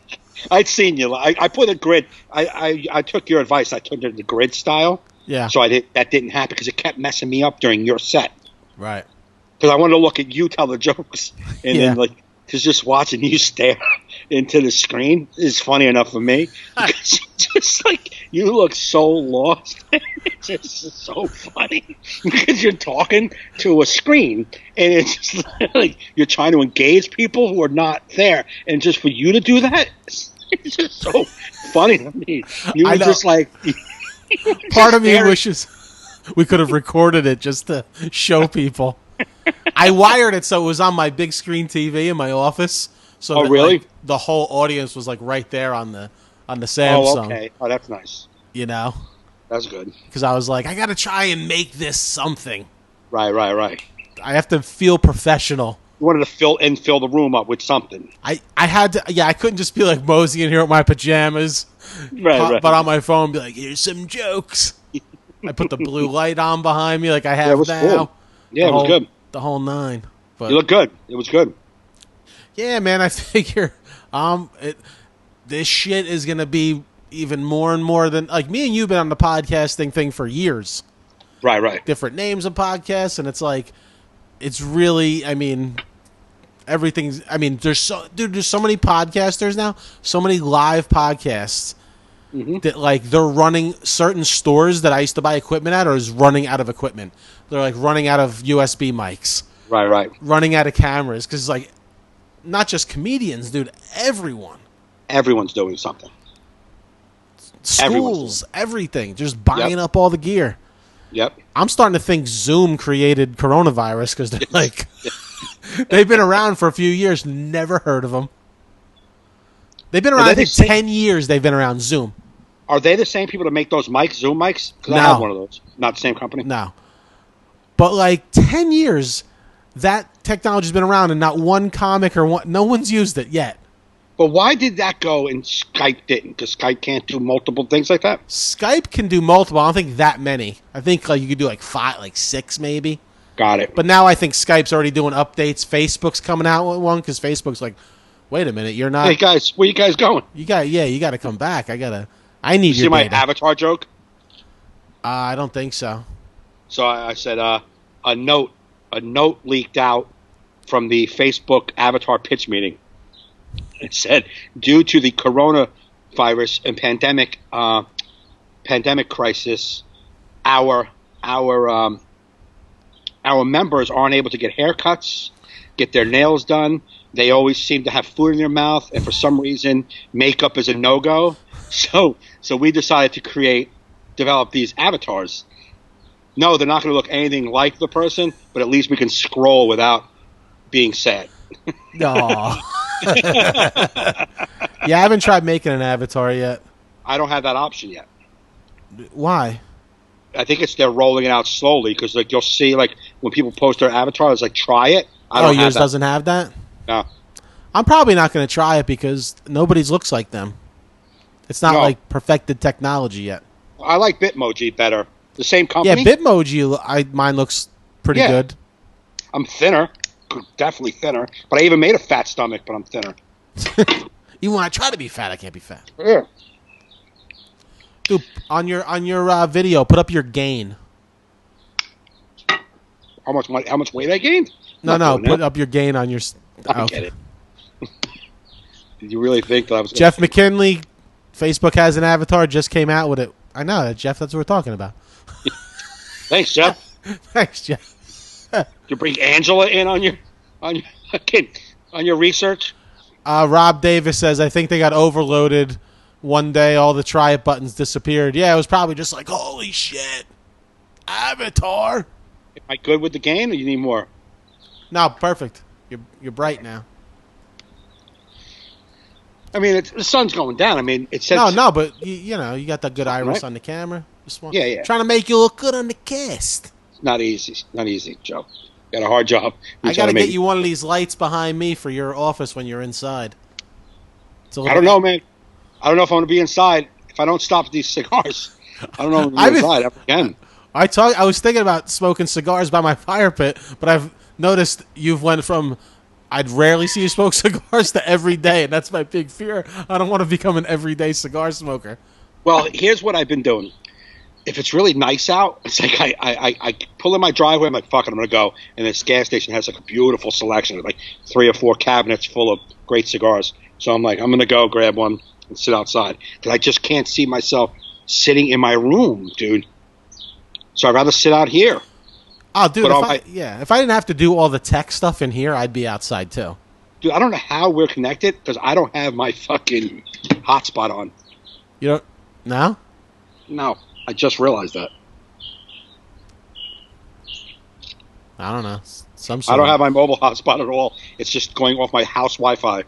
I'd seen you. I put a grid. I took your advice. I took it in the grid style. Yeah. So that didn't happen because it kept messing me up during your set. Right. Because I wanted to look at you tell the jokes, and then because just watching you stare into the screen is funny enough for me. Because just you look so lost. It's just so funny because you're talking to a screen, and it's just like you're trying to engage people who are not there, and just for you to do that, it's just so funny to me. You were just like. Part of me wishes we could have recorded it just to show people. I wired it so it was on my big screen TV in my office. So really? The whole audience was right there on the Samsung. Oh, okay. Oh, that's nice. That's good. Because I was like, I got to try and make this something. Right. I have to feel professional. You wanted to fill the room up with something. I had to. Yeah, I couldn't just be like moseying here with my pajamas. Right. But on my phone, be like, here's some jokes. I put the blue light on behind me like I have now. Cool. Yeah, it was good. The whole nine. But you look good. It was good. Yeah, man, I figure this shit is going to be even more and more than... me and you have been on the podcasting thing for years. Right. Different names of podcasts, and it's really, everything's... there's so many podcasters now, so many live podcasts that, they're running certain stores that I used to buy equipment at or is running out of equipment. They're, running out of USB mics. Right. Running out of cameras, because, not just comedians, dude, everyone. Everyone's doing something. Schools, everything. Just buying up all the gear. Yep. I'm starting to think Zoom created coronavirus because they're they've been around for a few years, never heard of them. They've been around, I think, 10 years they've been around Zoom. Are they the same people that make those mics, Zoom mics? Because No. I have one of those. Not the same company? No. But 10 years, That technology's been around, and not one comic no one's used it yet. But why did that go and Skype didn't? Because Skype can't do multiple things like that? Skype can do multiple. I don't think that many. I think you could do like 5, like 6 maybe. Got it. But now I think Skype's already doing updates. Facebook's coming out with one because Facebook's like, wait a minute, you're not. Hey guys, where you guys going? You got to come back. I need You your see my data. avatar joke? I don't think so. So I said a note leaked out from the Facebook avatar pitch meeting. It said, due to the coronavirus and pandemic crisis, our members aren't able to get haircuts, get their nails done. They always seem to have food in their mouth, and for some reason, makeup is a no-go. So we decided to develop these avatars. No, they're not going to look anything like the person, but at least we can scroll without being sad. No. Yeah, I haven't tried making an avatar yet. I don't have that option yet. Why? I think they're rolling it out slowly because you'll see when people post their avatars, try it. Yours doesn't have that? No. I'm probably not going to try it because nobody's looks like them. It's not perfected technology yet. I like Bitmoji better. The same company. Yeah, Bitmoji. Mine looks pretty good. I'm thinner, definitely thinner. But I even made a fat stomach, but I'm thinner. Even when I try to be fat, I can't be fat. Yeah. Dude, on your video, put up your gain. How much weight I gained? No, put up your gain on your. I get it. Did you really think that I was? Jeff McKinley, Facebook has an avatar. Just came out with it. I know, Jeff. That's what we're talking about. Thanks, Jeff. Thanks, Jeff. You bring Angela in on your research. Rob Davis says, I think they got overloaded one day. All the try it buttons disappeared. Yeah, it was probably just like, holy shit, avatar. Am I good with the game, or you need more? No, perfect. You're bright now. I mean, the sun's going down. I mean, it says no, but you got the good iris right? on the camera. Yeah. Trying to make you look good on the cast. It's not easy, Joe. Got a hard job. I got to get you one of these lights behind me for your office when you're inside. I don't know, man. I don't know if I'm going to be inside if I don't stop these cigars. I don't know if I'm going to be inside ever again. I was thinking about smoking cigars by my fire pit, but I've noticed you've went from I'd rarely see you smoke cigars to every day, and that's my big fear. I don't want to become an everyday cigar smoker. Well, here's what I've been doing. If it's really nice out, it's like I pull in my driveway, I'm like, fuck it, I'm going to go. And this gas station has a beautiful selection of 3 or 4 cabinets full of great cigars. So I'm like, I'm going to go grab one and sit outside. Because I just can't see myself sitting in my room, dude. So I'd rather sit out here. Oh, dude, if I didn't have to do all the tech stuff in here, I'd be outside too. Dude, I don't know how we're connected because I don't have my fucking hotspot on. You don't? No? No, I just realized that. I don't know. I don't have my mobile hotspot at all. It's just going off my house Wi-Fi.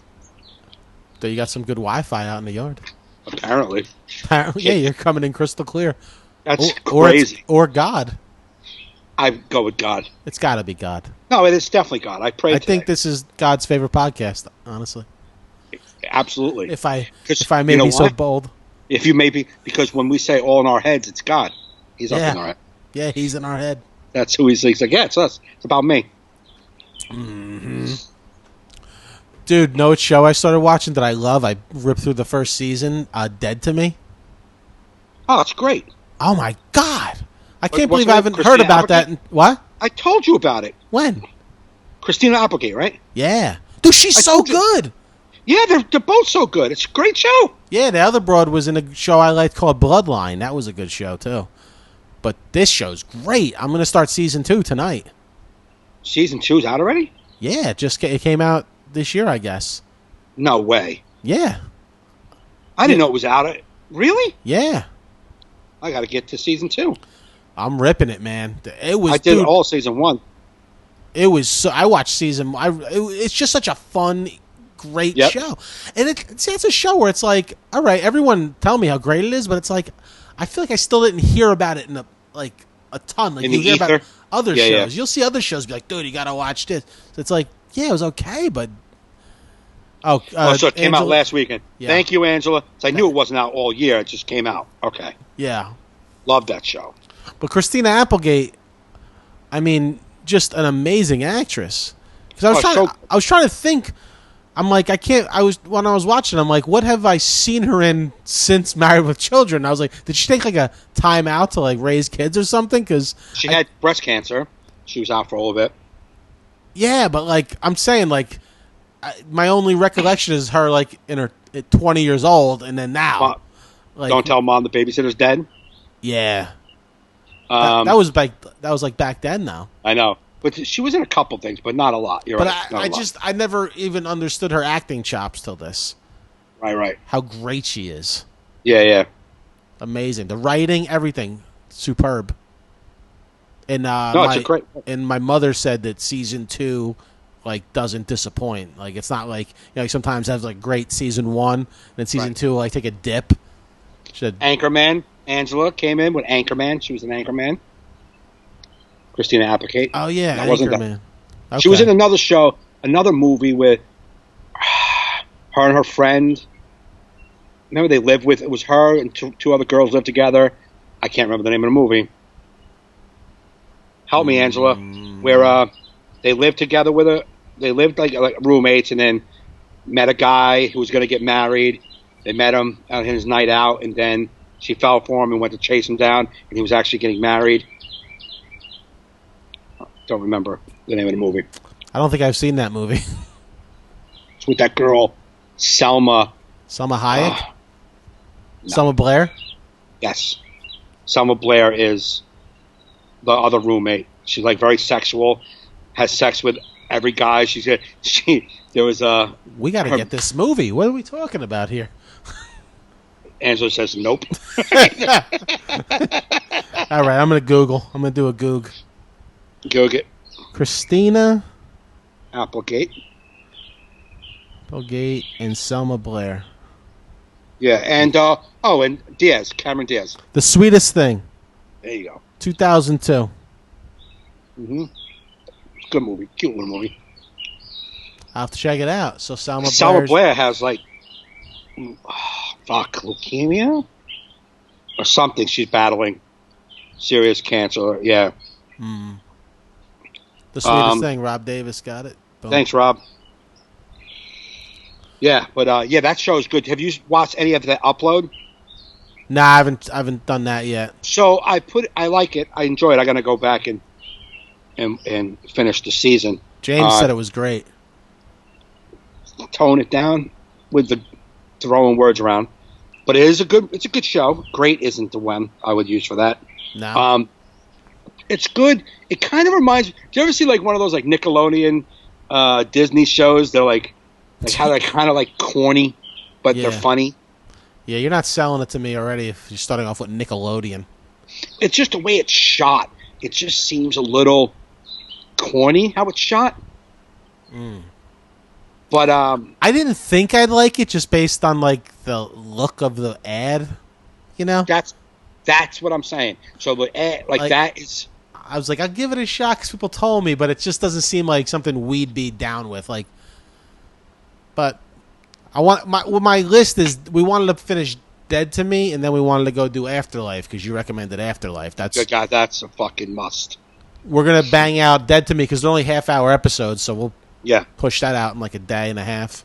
So you got some good Wi-Fi out in the yard. Apparently. Yeah, you're coming in crystal clear. That's crazy. Or God. I go with God. It's got to be God. No, it is definitely God. I pray. I think this is God's favorite podcast. Honestly, absolutely. If I may be so bold. If you may be, because when we say all in our heads, it's God. He's up in our head. Yeah, he's in our head. That's who he's like. Yeah, it's us. It's about me. Mm-hmm. Dude, know what show I started watching that I love? I ripped through the first season. Dead to Me. Oh, that's great. Oh my God. I can't believe I haven't heard about that. What? I told you about it. When? Christina Applegate, right? Yeah. Dude, she's so good. Yeah, they're both so good. It's a great show. Yeah, the other broad was in a show I liked called Bloodline. That was a good show, too. But this show's great. I'm going to start season 2 tonight. Season 2's out already? Yeah, it came out this year, I guess. No way. Yeah. I didn't know it was out. Really? Yeah. I got to get to season 2. I'm ripping it, man. I did all season 1. It was so. I watched season. It's just such a fun, great show, and it's a show where it's like, all right, everyone tell me how great it is, but it's like, I feel like I still didn't hear about it in a a ton. Like In you the hear about ether? other Yeah, shows. yeah. You'll see other shows be like, dude, you got to watch this. So it's like, yeah, it was okay, but So it came out Angela- last weekend. Yeah. Thank you, Angela. So I knew it wasn't out all year. It just came out. Okay. Yeah, Love that show. but Christina Applegate, I mean, just an amazing actress. Because I was trying to think. I'm like, when I was watching, I'm like, what have I seen her in since Married with Children? I was like, did she take like a time out to like raise kids or something? Because She had breast cancer. She was out for a little bit. yeah, but like I'm saying, like my only recollection is her like in her at 20 years old, and then now, Mom, like, don't tell Mom the babysitter's dead. yeah, Um, that was like back then though. I know. But she was in a couple things, but not a lot. You're But right. Not a lot. I never even understood her acting chops till this. Right. How great she is. Yeah. Amazing. The writing, everything, superb. And It's a great. and my mother said that season 2 like doesn't disappoint. Like it's not like sometimes has like great season 1 and then season 2 will like take a dip. She said, Anchorman. Angela came in with Anchorman. She was an Anchorman. Christina Applegate. oh yeah, That wasn't Anchorman. Okay. She was in another show, another movie with her and her friend. Remember they lived with, it was her and two other girls lived together. I can't remember the name of the movie. Help me, Angela. Where they lived together with her. They lived like roommates, and then met a guy who was going to get married. They met him on his night out, and then she fell for him and went to chase him down, and he was actually getting married. Don't remember the name of the movie. I don't think I've seen that movie. It's with that girl, Selma. Selma Hayek? No. Selma Blair? Yes. Selma Blair is the other roommate. She's like very sexual, has sex with every guy. There was a. We got to get this movie. What are we talking about here? Angela says nope. All right, I'm going to Google. I'm going to do a Goog. Go get Christina Applegate. Applegate and Selma Blair. Yeah, and and Diaz, Cameron Diaz. The Sweetest Thing, There you go. 2002. Good movie, cute little movie. I'll have to check it out. So Selma Blair has like, leukemia or something. She's battling serious cancer. Yeah. The Sweetest Thing. Rob Davis got it. Boom. Thanks, Rob. Yeah, but that show is good. Have you watched any of that Upload? Nah, I haven't done that yet. So I like it. I enjoy it. I gotta go back and finish the season. James said it was great. Tone it down with the throwing words around, but it's a good show. Great isn't the one I would use for that. No. It's good. It kind of reminds. Do you ever see like one of those like Nickelodeon, Disney shows? They're like how they're kind of like corny, but they're funny. Yeah, you're not selling it to me already if you're starting off with Nickelodeon. It's just the way it's shot. It just seems a little corny how it's shot. But I didn't think I'd like it just based on like the look of the ad. That's what I'm saying. So the ad, like that is. I was like, I'll give it a shot because people told me, but it just doesn't seem like something we'd be down with. Like, but I want my list is we wanted to finish Dead to Me, and then we wanted to go do Afterlife because you recommended Afterlife. That's Good God, that's a fucking must. We're gonna bang out Dead to Me because they're only half-hour episodes, so we'll push that out in like a day and a half.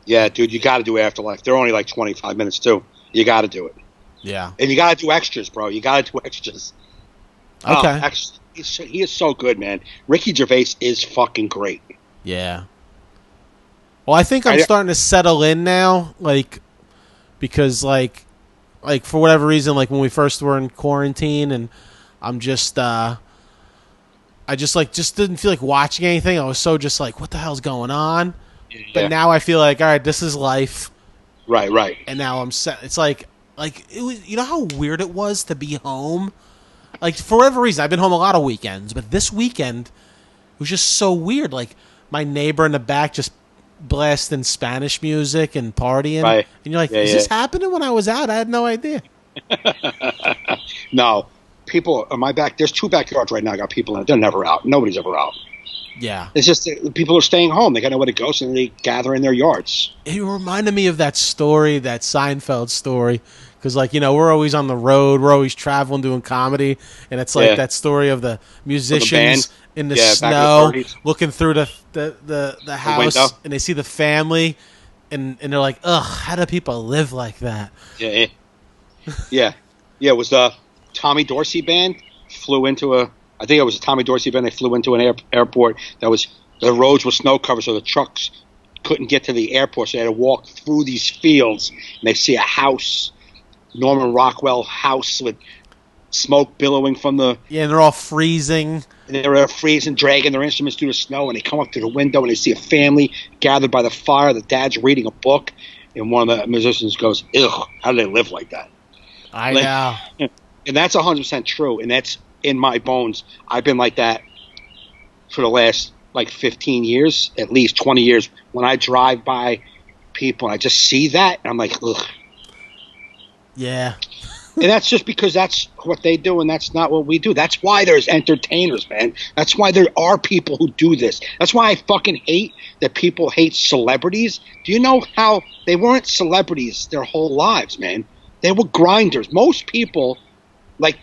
Yeah, dude, you got to do Afterlife. They're only like 25 minutes too. You got to do it. Yeah, and you got to do extras, bro. You got to do extras. Okay, he is so good, man. Ricky Gervais is fucking great. Yeah. Well, I think I'm starting to settle in now, like, because like for whatever reason, like when we first were in quarantine, and I'm just, I just didn't feel like watching anything. I was so just like, what the hell's going on? Yeah. But now I feel like, all right, this is life. Right. And now I'm set. It's like it was. You know how weird it was to be home. Like for whatever reason, I've been home a lot of weekends, but this weekend it was just so weird. Like my neighbor in the back just blasting Spanish music and partying, right. And you're like, is this happening when I was out? I had no idea. No, people on my back. There's 2 backyards right now. I got people in it. They're never out. Nobody's ever out. Yeah. It's just people are staying home. They got nowhere to go, so they gather in their yards. It reminded me of that story, that Seinfeld story. Because, like, you know, we're always on the road. We're always traveling, doing comedy. And it's like that story of the musicians in the snow looking through the house. Window. And they see the family. And they're like, ugh, how do people live like that? Yeah. Yeah. It was the Tommy Dorsey band flew into I think it was a Tommy Dorsey band. They flew into an airport that was, the roads were snow covered, so the trucks couldn't get to the airport. So they had to walk through these fields, and they see a house, Norman Rockwell house with smoke billowing from the. Yeah, and they're all freezing. And they're freezing, dragging their instruments through the snow, and they come up to the window and they see a family gathered by the fire. The dad's reading a book, and one of the musicians goes, "Ugh, how do they live like that?" I know. And that's 100% true, and that's in my bones. I've been like that for the last 15 years, at least 20 years. When I drive by people, I just see that, and I'm like, ugh. Yeah. And that's just because that's what they do, and that's not what we do. That's why there's entertainers, man. That's why there are people who do this. That's why I fucking hate that people hate celebrities. Do you know how they weren't celebrities their whole lives, man? They were grinders. Most people, like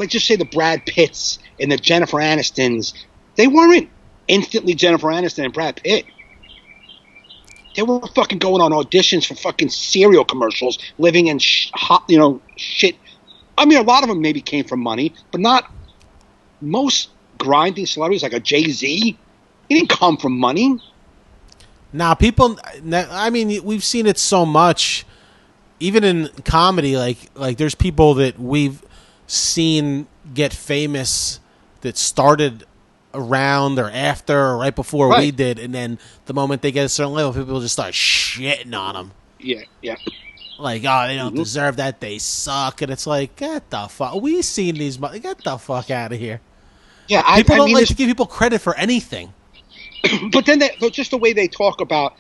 just say the Brad Pitts and the Jennifer Anistons, they weren't instantly Jennifer Aniston and Brad Pitt. They were fucking going on auditions for fucking cereal commercials, living in shit. I mean, a lot of them maybe came from money, but not most grinding celebrities like a Jay-Z. He didn't come from money. Now, people, I mean, we've seen it so much, even in comedy, like there's people that we've seen get famous that started around or after or right before we did, and then the moment they get a certain level, people just start shitting on them. Yeah. Like, oh, they don't deserve that, they suck, and it's like, get the fuck, we've seen these, get the fuck out of here. Yeah, people don't like to give people credit for anything. But then just the way they talk about,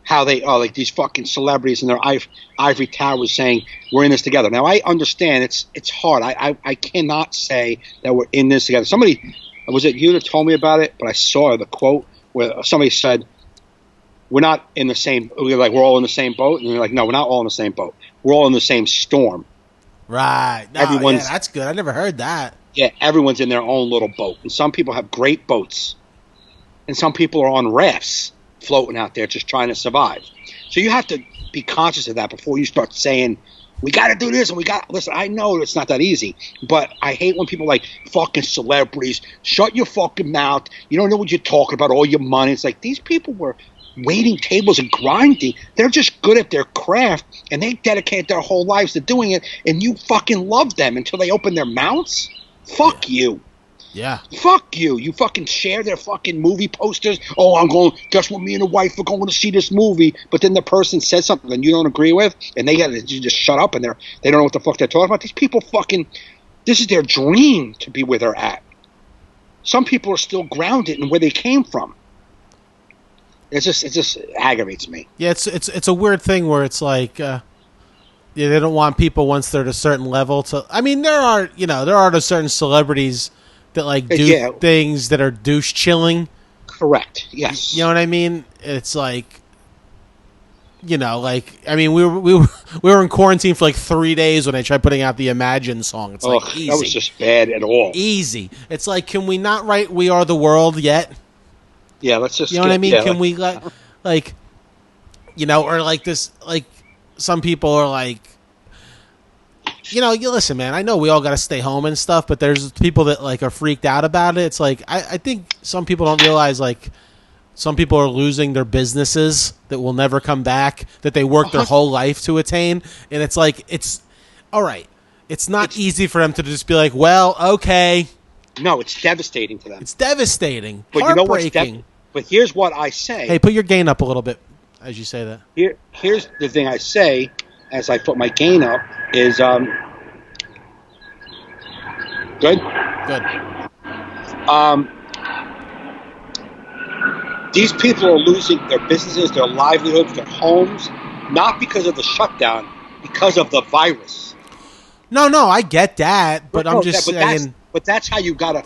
how they are, like these fucking celebrities in their ivory towers saying, we're in this together. Now, I understand it's hard. I cannot say that we're in this together. Somebody, was it you that told me about it? But I saw the quote where somebody said, we're not in the same, we're all in the same boat. And you're like, no, we're not all in the same boat. We're all in the same storm. Right. No, yeah, that's good. I never heard that. Yeah, everyone's in their own little boat. And some people have great boats. And some people are on rafts floating out there just trying to survive. So you have to be conscious of that before you start saying, we got to do this and listen, I know it's not that easy, but I hate when people like fucking celebrities, shut your fucking mouth. You don't know what you're talking about, all your money. It's like these people were waiting tables and grinding. They're just good at their craft and they dedicate their whole lives to doing it, and you fucking love them until they open their mouths. Fuck you. Yeah. Fuck you. You fucking share their fucking movie posters. Oh, guess what, me and the wife are going to see this movie. But then the person says something that you don't agree with, and you just shut up, and they don't know what the fuck they're talking about. These people this is their dream to be where they're at. Some people are still grounded in where they came from. It just aggravates me. Yeah, it's a weird thing where it's like, they don't want people once they're at a certain level to. I mean, there are certain celebrities that do things that are douche chilling. Correct. Yes. You know what I mean? It's like, I mean, we were in quarantine for 3 days when I tried putting out the Imagine song. It's easy. That was just bad at all. Easy. It's like, can we not write "We Are the World" yet? Yeah, let's just. You know what I mean? Can we or this? Some people are you listen, man, I know we all got to stay home and stuff, but there's people that are freaked out about it. It's like, I think some people don't realize some people are losing their businesses that will never come back, that they worked their whole life to attain. And it's it's all right. It's not easy for them to just be like, well, okay. No, it's devastating to them. It's devastating. But heartbreaking. But here's what I say. Hey, put your gain up a little bit as you say that. Here's the thing I say as I put my gain up is good. These people are losing their businesses, their livelihoods, their homes, not because of the shutdown, because of the virus. No, I get that, but I'm just saying. But that's how you gotta.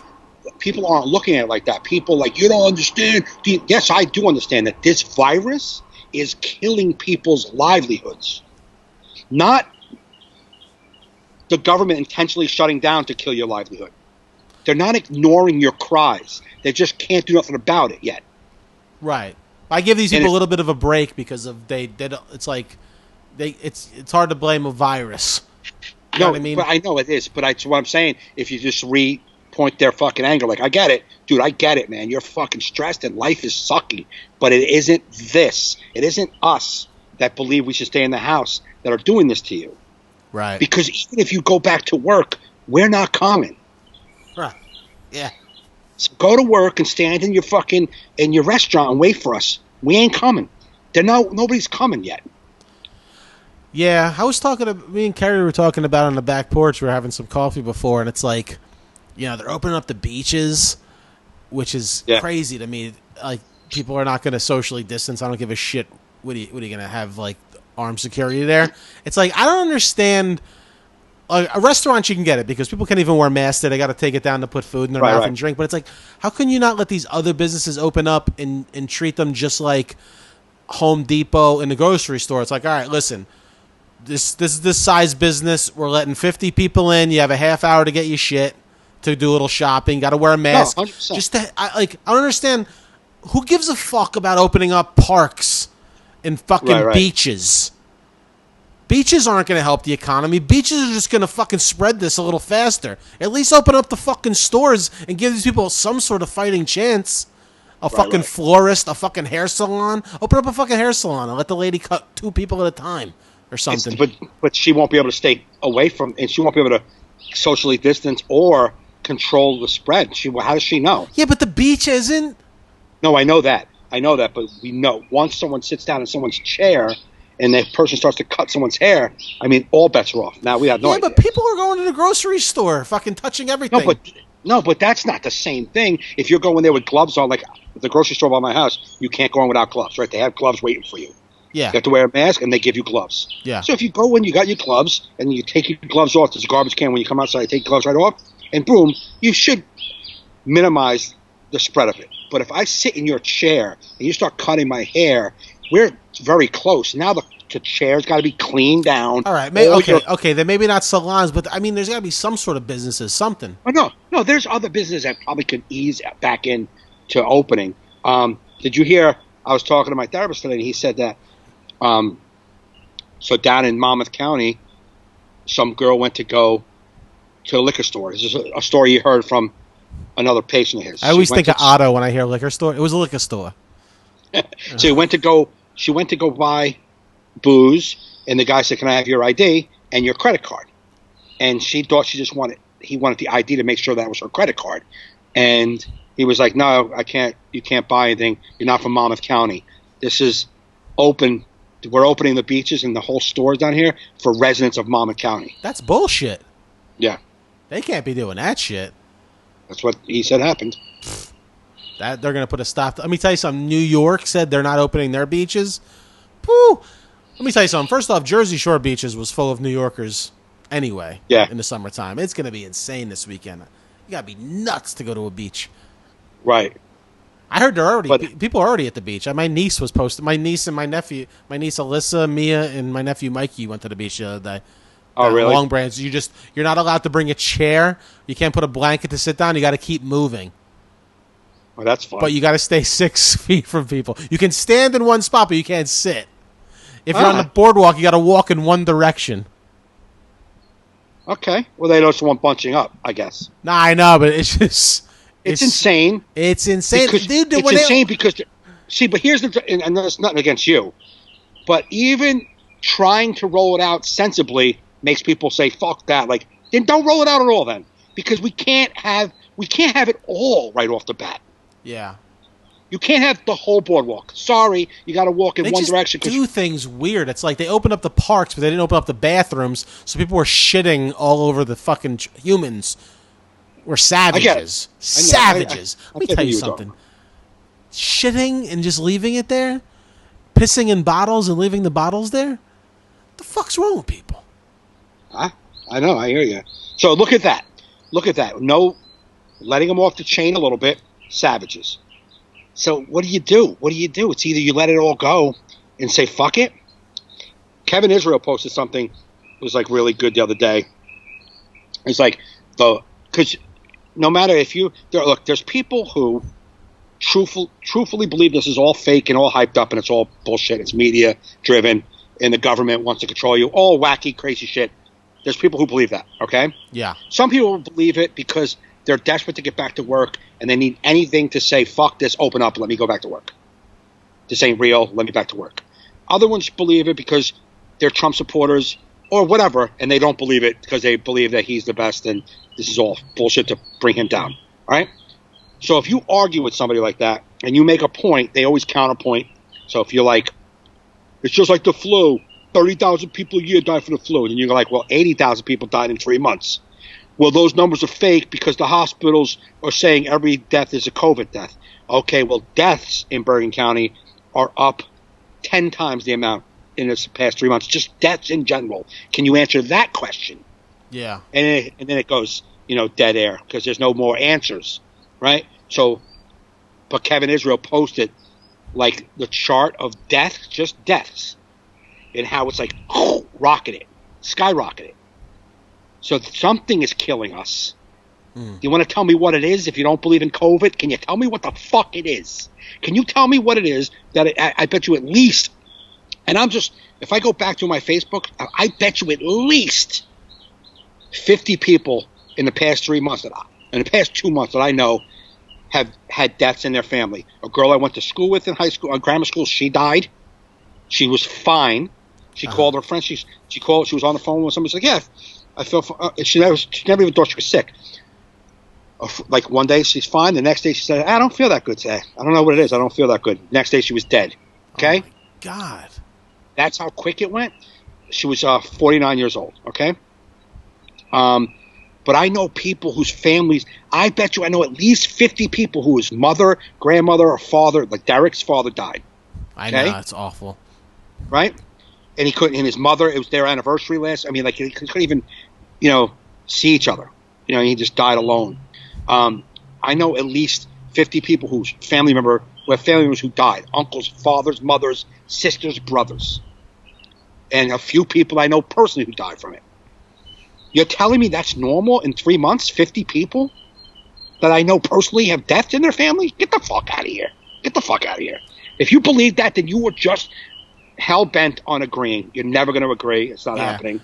People aren't looking at it like that. People like, you don't understand. Yes, I do understand that this virus is killing people's livelihoods, not the government intentionally shutting down to kill your livelihood. They're not ignoring your cries. They just can't do nothing about it yet. Right. I give these people a little bit of a break because of it's like it's hard to blame a virus. You know what I mean? But I know it is. But that's what I'm saying. If you just point their fucking anger, like, I get it, dude. I get it, man. You're fucking stressed and life is sucky. But it isn't this. It isn't us that believe we should stay in the house that are doing this to you. Right. Because even if you go back to work, we're not coming. Right. Yeah. So go to work and stand in your restaurant and wait for us. We ain't coming. Nobody's coming yet. Yeah, me and Kerry were talking about on the back porch. We were having some coffee before, and it's like, they're opening up the beaches, which is crazy to me. Like, people are not going to socially distance. I don't give a shit. What are you going to have, like, armed security there? It's like, I don't understand. A restaurant, you can get it because people can't even wear masks there. They got to take it down to put food in their mouth and drink. But it's like, how can you not let these other businesses open up and treat them just like Home Depot and the grocery store? It's like, all right, listen, this size business. We're letting 50 people in. You have a half hour to get your shit, to do a little shopping. Got to wear a mask. No, 100%. I don't understand. Who gives a fuck about opening up parks and fucking beaches? Beaches aren't going to help the economy. Beaches are just going to fucking spread this a little faster. At least open up the fucking stores and give these people some sort of fighting chance. A fucking florist, a fucking hair salon. Open up a fucking hair salon and let the lady cut 2 people at a time or something. But she won't be able to stay away from, and she won't be able to socially distance or control the spread. How does she know? Yeah, but the beach isn't. No, I know that. But we know once someone sits down in someone's chair and that person starts to cut someone's hair, I mean, all bets are off. Now we have no idea. Yeah, but people are going to the grocery store, fucking touching everything. No, but that's not the same thing. If you're going there with gloves on, like the grocery store by my house, you can't go in without gloves, right? They have gloves waiting for you. Yeah. You have to wear a mask, and they give you gloves. Yeah. So if you go in, you got your gloves, and you take your gloves off. There's a garbage can when you come outside. You take your gloves right off, and boom, you should minimize the spread of it. But if I sit in your chair and you start cutting my hair, we're very close. Now the chair's got to be cleaned down. All right. Okay. Then maybe not salons, but I mean, there's got to be some sort of businesses, something. Oh, no. There's other businesses that probably could ease back in to opening. Did you hear? I was talking to my therapist today, and he said that. So down in Monmouth County, some girl went to go to a liquor store. This is a story you heard from another patient of his. I always think of Otto when I hear liquor store. It was a liquor store. So she went to go buy booze, and the guy said, "Can I have your ID and your credit card?" And she thought he wanted the ID to make sure that was her credit card. And he was like, "No, I can't. You can't buy anything. You're not from Monmouth County. This is open. We're opening the beaches and the whole stores down here for residents of Monmouth County." That's bullshit. Yeah. They can't be doing that shit. That's what he said happened. That they're going to put a stop. Let me tell you something. New York said they're not opening their beaches. Woo. Let me tell you something. First off, Jersey Shore beaches was full of New Yorkers anyway. Yeah. In the summertime. It's going to be insane this weekend. You got to be nuts to go to a beach. Right. I heard people are already at the beach. My niece was posted. My niece and my nephew, my niece Alyssa, Mia, and my nephew Mikey went to the beach the other day. Oh, really? Long Branch. You're not allowed to bring a chair. You can't put a blanket to sit down. You got to keep moving. Oh, that's fun. But you got to stay 6 feet from people. You can stand in one spot, but you can't sit. If you're on the boardwalk, you got to walk in one direction. Okay. Well, they don't want bunching up, I guess. Nah, I know, but it's just... It's insane. It's insane. Because, Dude, it's insane because... See, but here's the... And that's nothing against you. But even trying to roll it out sensibly makes people say, fuck that. Like, then don't roll it out at all then. Because we can't have it all right off the bat. Yeah. You can't have the whole boardwalk. Sorry, you got to walk in one direction. They do things weird. It's like they opened up the parks, but they didn't open up the bathrooms, so people were shitting all over the fucking humans. We're savages. Savages. Let me tell you something. Shitting and just leaving it there? Pissing in bottles and leaving the bottles there? What the fuck's wrong with people? Huh? I know. I hear you. So look at that. Look at that. No, letting them off the chain a little bit. Savages. So what do you do? What do you do? It's either you let it all go and say fuck it. Kevin Israel posted something that was like really good the other day. It's like because no matter if you there's people who truthfully believe this is all fake and all hyped up and it's all bullshit. It's media driven and the government wants to control you. All wacky, crazy shit. There's people who believe that. Okay. Yeah. Some people believe it because they're desperate to get back to work and they need anything to say, fuck this, open up, let me go back to work. This ain't real, let me back to work. Other ones believe it because they're Trump supporters or whatever, and they don't believe it because they believe that he's the best and this is all bullshit to bring him down. All right? So if you argue with somebody like that and you make a point, they always counterpoint. So if you're like, it's just like the flu, 30,000 people a year die from the flu. And you're like, well, 80,000 people died in 3 months. Well, those numbers are fake because the hospitals are saying every death is a COVID death. Okay, well, deaths in Bergen County are up 10 times the amount in the past 3 months. Just deaths in general. Can you answer that question? Yeah. And then it goes, dead air because there's no more answers, right? So, but Kevin Israel posted like the chart of deaths, just deaths, and how it's like rocketed, skyrocketed. So something is killing us. You want to tell me what it is if you don't believe in COVID? Can you tell me what the fuck it is? Can you tell me what it is that I bet you at least, and if I go back to my Facebook, I bet you at least 50 people in the past 3 months, in the past 2 months that I know have had deaths in their family. A girl I went to school with in high school, grammar school, she died. She was fine. She called her friend. She was on the phone with somebody. She's like, yeah. I feel. She never even thought she was sick. Like one day she's fine. The next day she said, I don't feel that good today. I don't know what it is. I don't feel that good. Next day she was dead. Okay? Oh my God. That's how quick it went. She was 49 years old. Okay? But I know people whose families, I bet you I know at least 50 people whose mother, grandmother, or father, like Derek's father died. I know, it's awful. Right? And he couldn't, and his mother, it was their anniversary last. I mean, like, he couldn't even, see each other. He just died alone. I know at least 50 people who have family members who died. Uncles, fathers, mothers, sisters, brothers. And a few people I know personally who died from it. You're telling me that's normal in 3 months? 50 people that I know personally have deaths in their family? Get the fuck out of here. Get the fuck out of here. If you believe that, then you were just hell-bent on agreeing. You're never going to agree. It's not happening.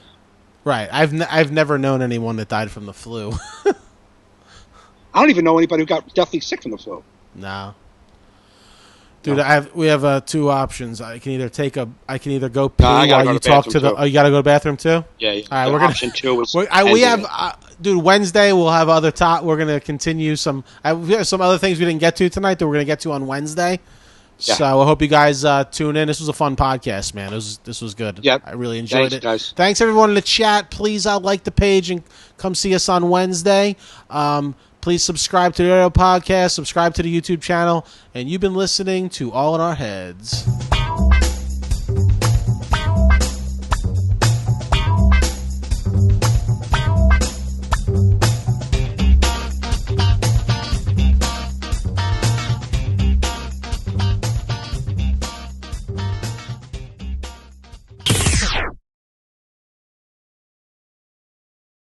Right. I've never known anyone that died from the flu. I don't even know anybody who got deathly sick from the flu. No. Dude, we have two options. I can either go pee while you talk to the. Oh, you got to go to the bathroom too. Yeah. All right, we're gonna. Option two is we have, dude. Wednesday we'll have other We're gonna continue some. We have some other things we didn't get to tonight that we're gonna get to on Wednesday. Yeah. So I hope you guys tune in. This was a fun podcast, man. This was good. Yep. I really enjoyed it. Guys. Thanks everyone in the chat. Please like the page and come see us on Wednesday. Please subscribe to the audio podcast, subscribe to the YouTube channel, and you've been listening to All in Our Heads.